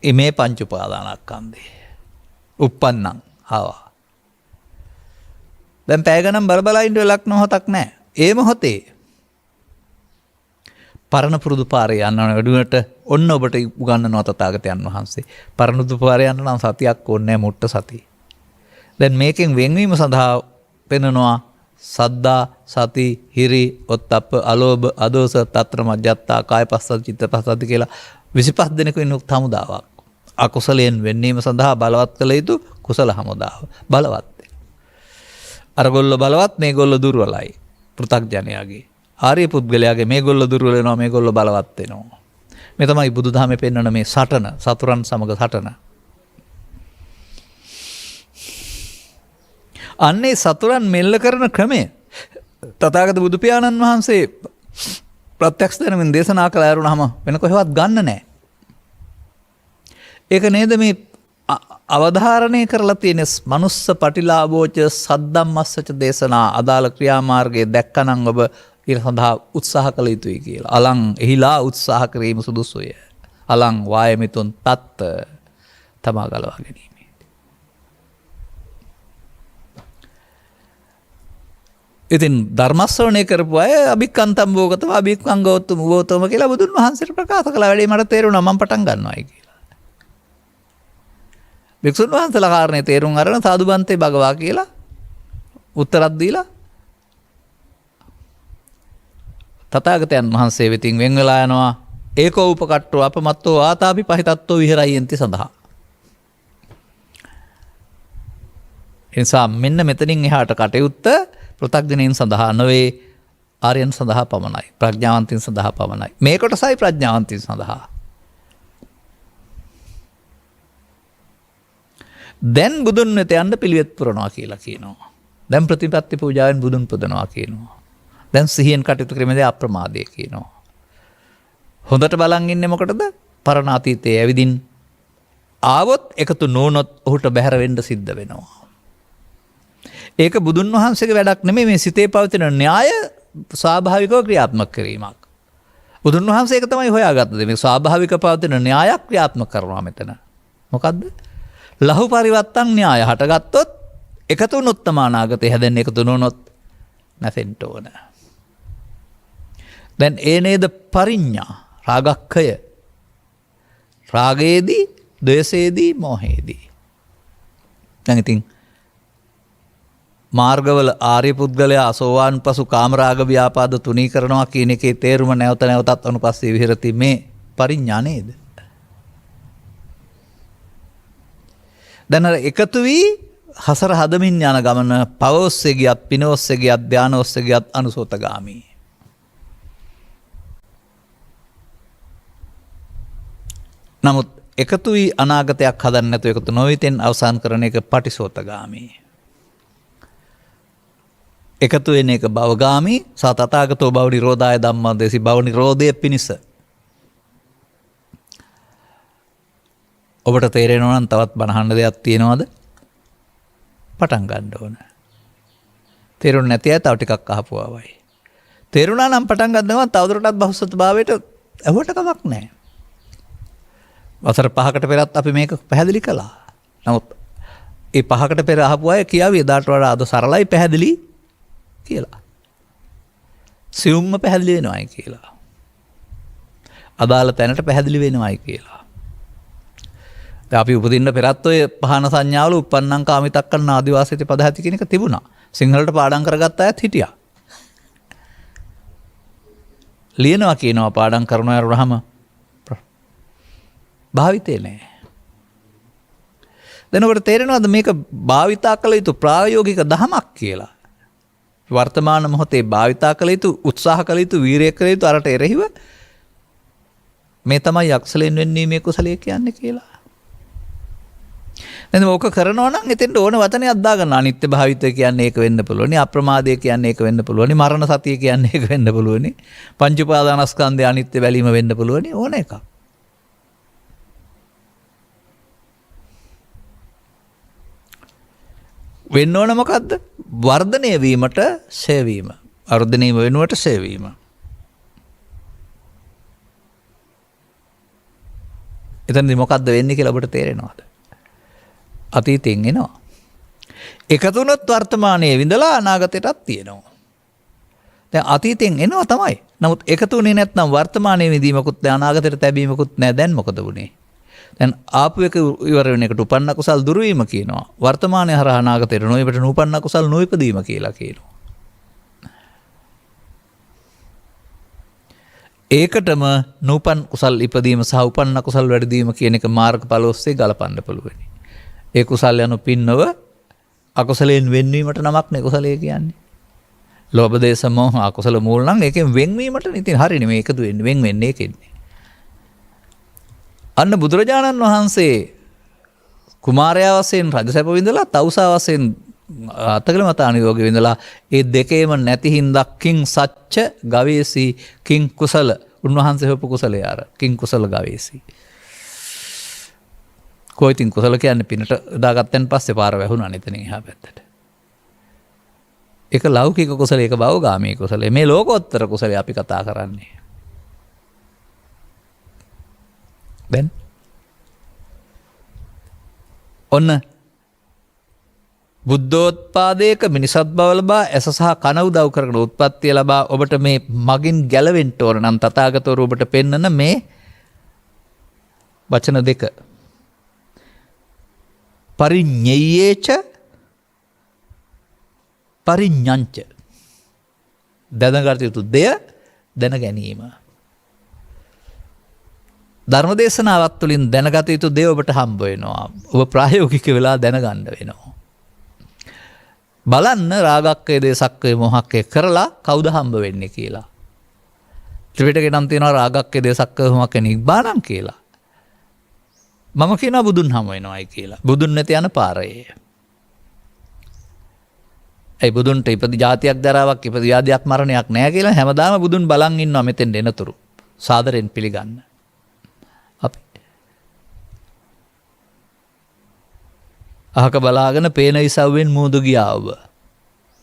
මේ පංච උපාදානස්කන්ධේ uppannං ආවා. දැන් පැය ගණන් බලබලා ඉන්න වෙලක් නොහොතක් නැහැ. ඒ මොහොතේ පරණ පුරුදු පාරේ යන්න වැඩුවට ඔන්න ඔබට උගන්වනවා තථාගතයන් වහන්සේ. පරණ පුරුදු පාරේ යන්න නම් සතියක් ඕනේ නැහැ මුට්ට සතිය. දැන් මේකෙන් වෙන්වීම සඳහා පෙන්වනවා සද්දා සති හිරි ඔත්තප්ප අලෝභ අදෝස තත්‍ර මජ්ජත්තා කායපස්සද්ද චිත්තපස්සද්ද කියලා 25 දෙනෙකු ඉන්නුක් හමුදාවක්. අකුසලයෙන් වෙන්වීම සඳහා බලවත් කළ යුතු කුසල හමුදාව. බලවත්. අරගොල්ලෝ බලවත් මේගොල්ලෝ දුර්වලයි. පෘථග්ජනයාගේ ආර්ය පුද්ගලයාගේ මේගොල්ලෝ දුර්වල වෙනවා මේගොල්ලෝ බලවත් වෙනවා. මේ තමයි බුදුදහමේ පෙන්වන මේ සටන සතුරන් සමග සටන. අන්නේ සතුරන් මෙල්ල කරන ක්‍රමය තථාගත බුදු පියාණන් වහන්සේ ප්‍රත්‍යක්ෂ දැනුමින් දේශනා කළ ආරුණාම වෙන කොහෙවත් ගන්න නැහැ. ඒක නේද මේ අවධාරණය කරලා තියෙන මනුස්ස පටිලාභෝච සද්දම්මස්සච දේශනා අදාළ ක්‍රියාමාර්ගයේ දැක්කනම් ඔබ ඊට සඳහා උත්සාහ කළ යුතුයි කියලා. අලං එහිලා උත්සාහ කිරීම සුදුසුය. අලං වායමිතුන් තත්ත තමා ගලවා ගැනීම. ඉතින් ධර්මශ්‍රවණය කරපු අය අභික්ඛන්තම් භෝගතව අභික්ඛංගෝත්තම භෝතම කියලා බුදුන් වහන්සේට ප්‍රකාශ කළා. වැඩි මට තේරුණා මම පටන් ගන්නවායි කියලා. වික්ෂුන් වහන්සේලා කාරණේ තේරුම් අරගෙන සාදුබන්තේ භගවා කියලා උත්තරක් දීලා තථාගතයන් වහන්සේ වෙතින් වෙන් වෙලා යනවා. ඒකෝ උපකට්ඨෝ අපමත්තෝ ආතාපි පහිතත්තෝ විහෙරයන්ති සඳහා. එනිසා මෙන්න මෙතනින් එහාට කටයුත්ත පෘථග්ජනයන් සඳහා නොවේ ආර්යයන් සඳහා පමණයි. ප්‍රඥාවන්තයන් සඳහා පමණයි. මේ කොටසයි ප්‍රඥාවන්තයන් සඳහා. දැන් බුදුන් වෙත යන්න පිළිවෙත් පුරනවා කියලා කියනවා. දැන් ප්‍රතිපත්ති පූජාවෙන් බුදුන් පුදනවා කියනවා. දැන් සිහියෙන් කටයුතු කිරීමේදී අප්‍රමාදය කියනවා. හොඳට බලන් ඉන්නේ මොකටද? පරණ අතීතයේ ඇවිදින් ආවොත් එකතු නොවුනොත් ඔහුට බැහැර වෙන්න සිද්ධ වෙනවා. ඒක බුදුන් වහන්සේගේ වැඩක් නෙමෙයි මේ සිතේ පවතින න්‍යාය ස්වාභාවිකව ක්‍රියාත්මක කිරීමක්. බුදුන් වහන්සේ ඒක තමයි හොයාගත්තේ. මේ ස්වාභාවික පවතින න්‍යායක් ක්‍රියාත්මක කරනවා මෙතන. මොකද්ද? ලහු පරිවත්තන් න්‍යාය හටගත්තොත් එකතු වුණොත් තමයි අනාගතේ හැදෙන්නේ. එකතු නොවුනොත් නැසෙන්න ඕන. දැන් ඒ නේද පරිඤ්ඤා රාගක්ඛය. රාගයේදී, ද්වේෂයේදී, මෝහයේදී. දැන් ඉතින් මාර්ගවල ආර්ය පුද්ගලයා අසෝවාන් පසු කාමරාග ව්‍යාපාද තුනී කරනවා කියන එකේ තේරුම නැවත නැවතත් අනුපස්සී විහෙරති මේ පරිඤ්ඤා නේද? දැන් අර එකතු වී හසර හදමින් යන ගමන පව ඔස්සේ ගියත් පින ඔස්සේ ගියත් ධාන ඔස්සේ ගියත් අනුසෝතගාමී. නමුත් එකතු වී අනාගතයක් හදන්න නැතුව එකතු නොවිතෙන් අවසන් කරන එක පටිසෝතගාමී. එකතු වෙන එක භවගාමී සතතාගතෝ භව නිරෝධාය ධම්මදේසි භව නිරෝධය පිණිස. ඔබට තේරෙනවා නම් තවත් බණහන්න දෙයක් තියෙනවද? පටන් ගන්න ඕන. තේරුණ නැති අය තව ටිකක් අහපුවාවයි. තේරුණා නම් පටන් ගන්නවා තවදුරටත් බහුසුත භාවයට ඇහුවට කමක් නැහැ. වසර 5කට පෙරත් අපි මේක පැහැදිලි කළා. නමුත් ඒ 5කට පෙර අහපු අය කියාවි එදාට වඩා අද සරලයි පැහැදිලි කියලා. සියුම්ම පැහැදිලි වෙනවයි කියලා. අදාළ තැනට පැහැදිලි වෙනවයි කියලා. දැන් අපි උපදින්න පෙරත් ඔය පහන සංඥාවල උප්පන්නං කාමිතක්කන් ආදිවාසීති පදහති කියන එක තිබුණා. සිංහලට පාඩම් කරගත්ත අයත් හිටියා. ලියනවා කියනවා පාඩම් කරනවා යරුනහම භාවිතේ නැහැ. දැන් ඔබට තේරෙනවද මේක භාවිතා කළ යුතු ප්‍රායෝගික දහමක් කියලා? වර්තමාන මොහොතේ භාවිතා කළ යුතු උත්සාහ කළ යුතු වීරිය කළ යුතු අරට එරෙහිව මේ තමයි අක්ෂලෙන් වෙන්නේ මේ කුසලයේ කියන්නේ කියලා. දැන් ඕක කරනවා නම් එතෙන්ට ඕන වචනයක් දාගන්න. අනිත්‍ය භාවිතය කියන්නේ ඒක වෙන්න පුළුවන්. අප්‍රමාදය කියන්නේ ඒක වෙන්න පුළුවන්. මරණ සතිය කියන්නේ ඒක වෙන්න පුළුවන්. පංච උපාදානස්කන්ධය අනිත්‍ය බැලීම වෙන්න පුළුවන්. ඕන එකක්. වෙන්න ඕන මොකද්ද? වර්ධනය වීමට සේවීම. වර්ධනය වෙනුවට සේවීම. එතනදී මොකද්ද වෙන්නේ කියලා ඔබට තේරෙනවද? අතීතයෙන් එනවා. එකතුනොත් වර්තමානයේ විඳලා අනාගතයටත් තියෙනවා. දැන් අතීතයෙන් එනවා තමයි. නමුත් එකතු වුණේ නැත්නම් වර්තමානයේ විදීමකුත් නැහැ අනාගතයට තැබීමකුත් නැහැ. දැන් මොකද වුනේ? දැන් ආපු එක ඉවර වෙන එකට උපන්න කුසල් දුරු වීම කියනවා. වර්තමානයේ හරහා අනාගතයට නොයෙපට නූපන්න කුසල් නොයිපදීම කියලා කියනවා. ඒකටම නූපන් කුසල් ඉපදීම සහ උපන්න කුසල් වැඩි දීම කියන එක මාර්ගඵල ඔස්සේ ගලපන්න පුළුවන්. ඒ කුසල් යනු පින්නව අකුසලයෙන් වෙන්වීමට නමක් නේ කුසලය කියන්නේ. ලෝභ දේශ මොහ අකුසල මූල නම් ඒකෙන් වෙන්වීමට ඉතින් හරිනේ මේ එකතු වෙන්නේ වෙන් වෙන්නේ ඒකෙන්නේ. අන්න බුදුරජාණන් වහන්සේ කුමාරයා වශයෙන් රජසැප විඳලා තවුසා වශයෙන් අතකලමතාන යෝග විඳලා ඒ දෙකේම නැති හින්දා කිං සච්ච ගවේසි කිං කුසල උන්වහන්සේ හොපු කුසලය අර කිං කුසල ගවේසි කොයිතින් කුසල කියන්නේ පිනට දාගත්තන් පස්සේ පාර වැහුණා නේතනින් එහා පැත්තට ඒක ලෞකික කුසල ඒක භවගාමී කුසල මේ ලෝකෝත්තර කුසලයි අපි කතා කරන්නේ දැන් ඔන්න බුද්ධෝත්පාදයක මිනිසත් බව ලබා ඇස සහ කන උදව් කරගෙන උත්පත්තිය ලබා ඔබට මේ මගින් ගැලවෙන්න ඕන නම් තථාගතවරු ඔබට පෙන්වන මේ වචන දෙක පරිඤ්ඤයේච පරිඤ්ඤංච දැනගත යුතු දෙය දැන ගැනීම ධර්මදේශනාවත් තුළින් දැනගත යුතු දේ ඔබට හම්බ වෙනවා ඔබ ප්‍රායෝගික වෙලා දැනගන්න වෙනවා බලන්න රාගක්කය දේශක්කය මොහක්කය කරලා කවුද හම්බ වෙන්නේ කියලා. ත්‍රිපිටකේ නම් තියෙනවා රාගක්කය දේශක්කය මොහක්කය නිබ්බාණං කියලා. මම කියනවා බුදුන් හම්බ වෙනවායි කියලා. බුදුන් නැති යන පාරේ. ඒ බුදුන්ට ඉපදි જાතියක් දරාවක් ඉපදි ව්‍යාධියක් මරණයක් නැහැ කියලා හැමදාම බුදුන් බලන් ඉන්නවා මෙතෙන් එනතුරු. සාදරෙන් පිළිගන්න. අපි අහක බලාගෙන පේන ඉසව්වෙන් මූදු ගියා ඔබ.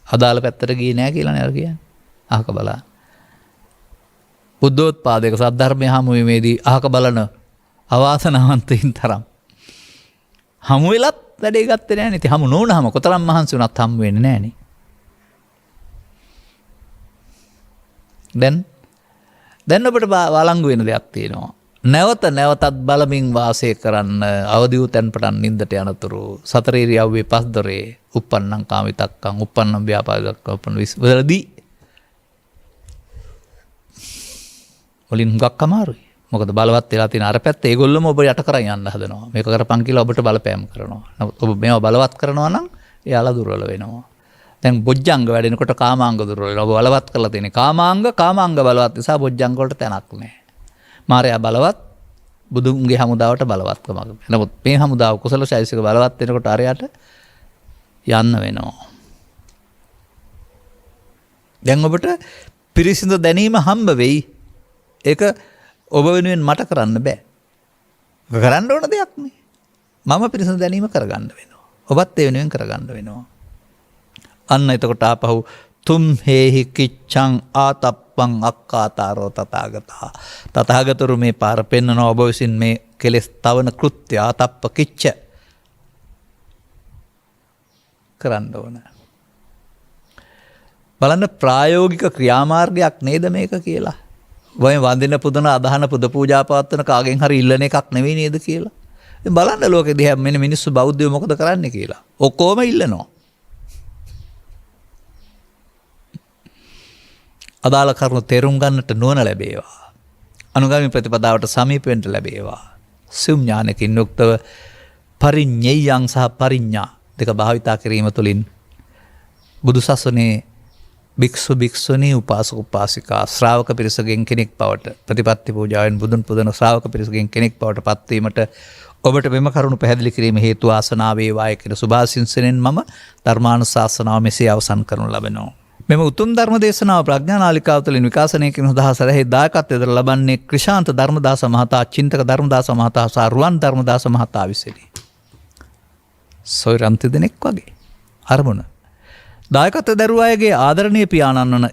අදාළ පැත්තට ගියේ නෑ කියලා නේද කියන්නේ. අහක බලන්න. බුද්ධෝත්පාදයක සද්ධර්මය හමු වීමේදී අහක බලන අවාසනාවන්තයින් තරම්. හමු වෙලත් වැඩේ ගත්තේ නෑනේ. ඉතින් හමු නොවුනහම කොතරම් මහන්සි වුණත් හමු වෙන්නේ නෑනේ. දැන් ඔබට වළංගු වෙන දෙයක් තියෙනවා. නැවත නැවතත් බලමින් වාසය කරන්න අවදි වූ තැන් පටන් නින්දට යනතුරු සතර ඉරියව්වේ පස් දොරේ uppannam කාමිතක්කං uppannam ව්‍යාපාදක්කං uppන්න විස්වලදී වලින් හුඟක් අමාරුයි. මොකද බලවත් වෙලා තියෙන අර පැත්ත ඒගොල්ලොම ඔබ යට කරන් යන්න හදනවා. මේක කරපන් කියලා ඔබට බලපෑම් කරනවා. නමුත් ඔබ මේවා බලවත් කරනවා නම් එයාලා දුර්වල වෙනවා. දැන් බොජ්ජංග වැඩෙනකොට කාමාංග දුර්වල වෙනවා. ඔබ බලවත් කරලා තියෙන කාමාංග බලවත් නිසා බොජ්ජංග වලට තැනක් නැහැ. මාරයා බලවත් බුදුන්ගේ හමුදාවට බලවත්කමක්. නමුත් මේ හමුදාව කුසල ශෛසික බලවත් වෙනකොට අරයට යන්න වෙනවා. දැන් ඔබට පිරිසිදු දැනීම හම්බ වෙයි. ඒක ඔබ වෙනුවෙන් මට කරන්න බෑ. කරන්න ඕන දෙයක් නේ. මම පිරිසිදු දැනීම කරගන්න වෙනවා. ඔබත් ඒ වෙනුවෙන් කරගන්න වෙනවා. අන්න එතකොට ආපහු තුම් හේහි කිච්ඡං ආතප්පං අක්කාතාරෝ තථාගතා තථාගතරු මේ පාර පෙන්වන ඔබ විසින් මේ කෙලෙස් තවන කෘත්‍ය ආතප්ප කිච්ඡ කරන්න ඕන බලන්න ප්‍රායෝගික ක්‍රියාමාර්ගයක් නේද මේක කියලා වය වන්දින පුදන අදහන පුද පූජා පවත්වන කාගෙන් හරි ඉල්ලන එකක් නෙවෙයි නේද කියලා ඉතින් බලන්න ලෝකෙ දිහා මෙන්න මිනිස්සු බෞද්ධයෝ මොකද කරන්නේ කියලා ඔක්කොම ඉල්ලනවා අදාළ කරුණු තේරුම් ගන්නට නුවණ ලැබේවා. අනුගාමී ප්‍රතිපදාවට සමීප වෙන්න ලැබේවා. සිව් ඥානකින් යුක්තව පරිඤ්ඤයං සහ පරිඤ්ඤා දෙක භාවිතා කිරීම තුළින් බුදුසසුනේ භික්ෂු භික්ෂුණී උපාසක උපාසිකා ශ්‍රාවක පිරිසගෙන් කෙනෙක් බවට ප්‍රතිපත්ති පූජාවෙන් බුදුන් පුදන ශ්‍රාවක පිරිසගෙන් කෙනෙක් බවට පත්වීමට ඔබට මෙම කරුණු පැහැදිලි කිරීම හේතු ආසනාව වේවායි කියන සුභාසින්සනෙන් මම ධර්මානුශාසනාව මෙසේ අවසන් කරනු ලබනවා. මෙම උතුම් ධර්ම දේශනාව ප්‍රඥා නාලිකාව තුළින් විකාශනය කිරීම සඳහා සැරෙහි දායකත්වයෙන් ලබන්නේ ක්‍රිෂාන්ත ධර්මදාස මහතා, චින්තක ධර්මදාස මහතා සහ රුවන් ධර්මදාස මහතා විසිනි. සොයරන්ති දෙනෙක් වගේ අරමුණ. දායකත්ව දරුවා අයගේ ආදරණීය පියාණන් වන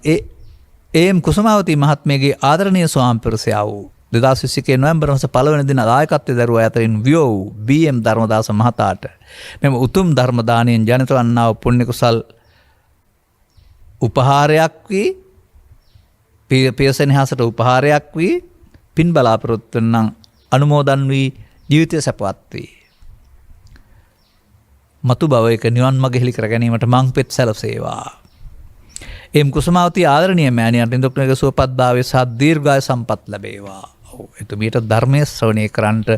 එම් කුසමාවති මහත්මියගේ ආදරණීය ස්වාමිපුරුෂයා වූ 2021 නොවැම්බර් මාස 1 වෙනි දින දායකත්ව දරුවා අතරින් වියෝ වූ බී.එම්. ධර්මදාස මහතාට මෙම උතුම් ධර්ම දානයෙන් ජනිත වන්නා වූ පුණ්‍ය කුසල් උපහාරයක් වී පියසෙනෙහසට උපහාරයක් වී පින් බලාපොරොත්තු වෙනනම් අනුමෝදන් වී ජීවිතය සැපවත් වේ. මතු භවයක නිවන් මඟ හෙළි කර ගැනීමට මං පෙත් සැලසේවා. එම් කුසමාවතී ආදරණීය මෑණියන්ට නිදුක්නිරෝගී සුවපත් භාවය සහ දීර්ඝායු සම්පත් ලැබේවා. එතුමියට ධර්මයේ ශ්‍රවණය කරන්නට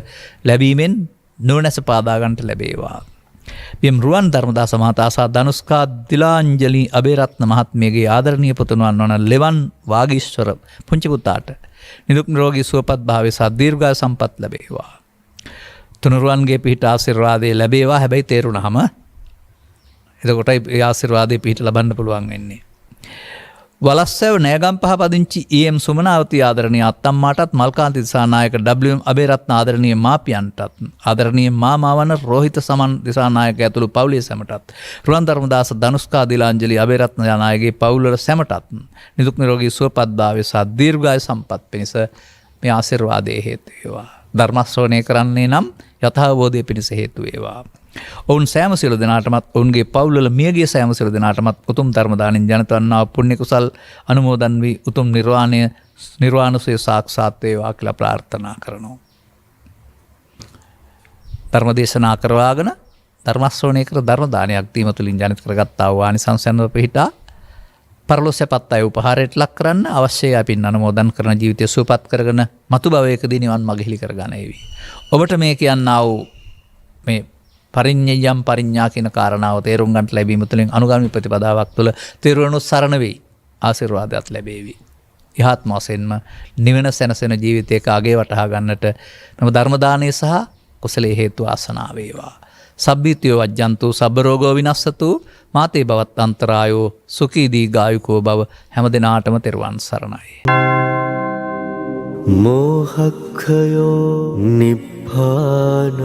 ලැබීමෙන් නුවණැස පාදා ගන්නට ලැබේවා. පියම් රුවන් ධර්මදාස මහතා සහ ධනුස්කා දිලාංජලි අබේරත්න මහත්මියගේ ආදරණීය පුතුණුවන් වන ලෙවන් වාගීශ්වර පුංචි පුතාට නිදුක් නිරෝගී සුවපත් භාවය සහ දීර්ඝායු සම්පත් ලැබේවා. තුනුරුවන්ගේ පිහිට ආශිර්වාදය ලැබේවා. හැබැයි තේරුණාම එතකොටයි ඒ ආශිර්වාදයේ පිහිට ලබන්න පුළුවන් වෙන්නේ. වලස්සෑව නෑගම්පහ පදිංචි ඊ.එම්. සුමනාවතී ආදරණීය අත්තම්මාටත් මල්කාන්ති දිසානායක W.M. අබේරත්න ආදරණීය මාපියන්ටත් ආදරණීය මාමා වන රෝහිත සමන් දිසානායක ඇතුළු පවුලේ සැමටත් රුවන් ධර්මදාස ධනුස්කා දිලාංජලි අබේරත්න යානායකගේ පවුල්වල සැමටත් නිදුක් නිරෝගී සුවපත් භාවය සහ දීර්ඝායු සම්පත් පිණිස මේ ආශිර්වාදයේ හේතු වේවා. ධර්ම ශ්‍රවණය කරන්නේ නම් යථාබෝධය පිණිස හේතු වේවා. ඔවුන් සෑම සියලු දෙනාටමත් ඔවුන්ගේ පවුල්වල මියගිය සෑම සියලු දෙනාටමත් උතුම් ධර්ම දාණයෙන් ජනිත වන්නා පුණ්‍ය කුසල් අනුමෝදන් වී උතුම් නිර්වාණසය සාක්ෂාත් වේවා කියලා ප්‍රාර්ථනා කරනවා. ධර්ම දේශනා කරවාගෙන ධර්ම ශ්‍රවණය කර ධර්ම දානයක් දීම තුලින් ජනිත කරගත්තා වූ ආනිසංසයන්ව පිහිටා පරලොස්සපත් අය උපහාරයට ලක් කරන්න අවශ්‍යයි. අපින් අනුමෝදන් කරන ජීවිතය සුවපත් කරගෙන මතු භවයකදී නිවන් මඟ හෙළි කරගන්න වේවි. ඔබට මේ කියන්නා වූ මේ පරිඤ්ඤයම් පරිඤ්ඤා කියන කාරණාව තේරුම් ගන්නට ලැබීම තුළින් අනුගාමී ප්‍රතිපදාවක් තුළ තේරුවනුත් සරණ වෙයි. ආශිර්වාදයක් ලැබේවි. ඉහත් මාසෙන්ම නිවන සැනසෙන ජීවිතයක අගේ වටහා ගන්නට මෙම ධර්ම දානය සහ කුසලයේ හේතු ආසනා වේවා. සබ්බීතියෝ වජ්ජන්තු සබ්බ රෝගෝ විනස්සතු මාතේ භවත් අන්තරායෝ සුඛී දීඝායුකෝ භව හැම දිනාටම තෙරුවන් සරණයි. මෝහක්ඛයෝ නිබ්බානං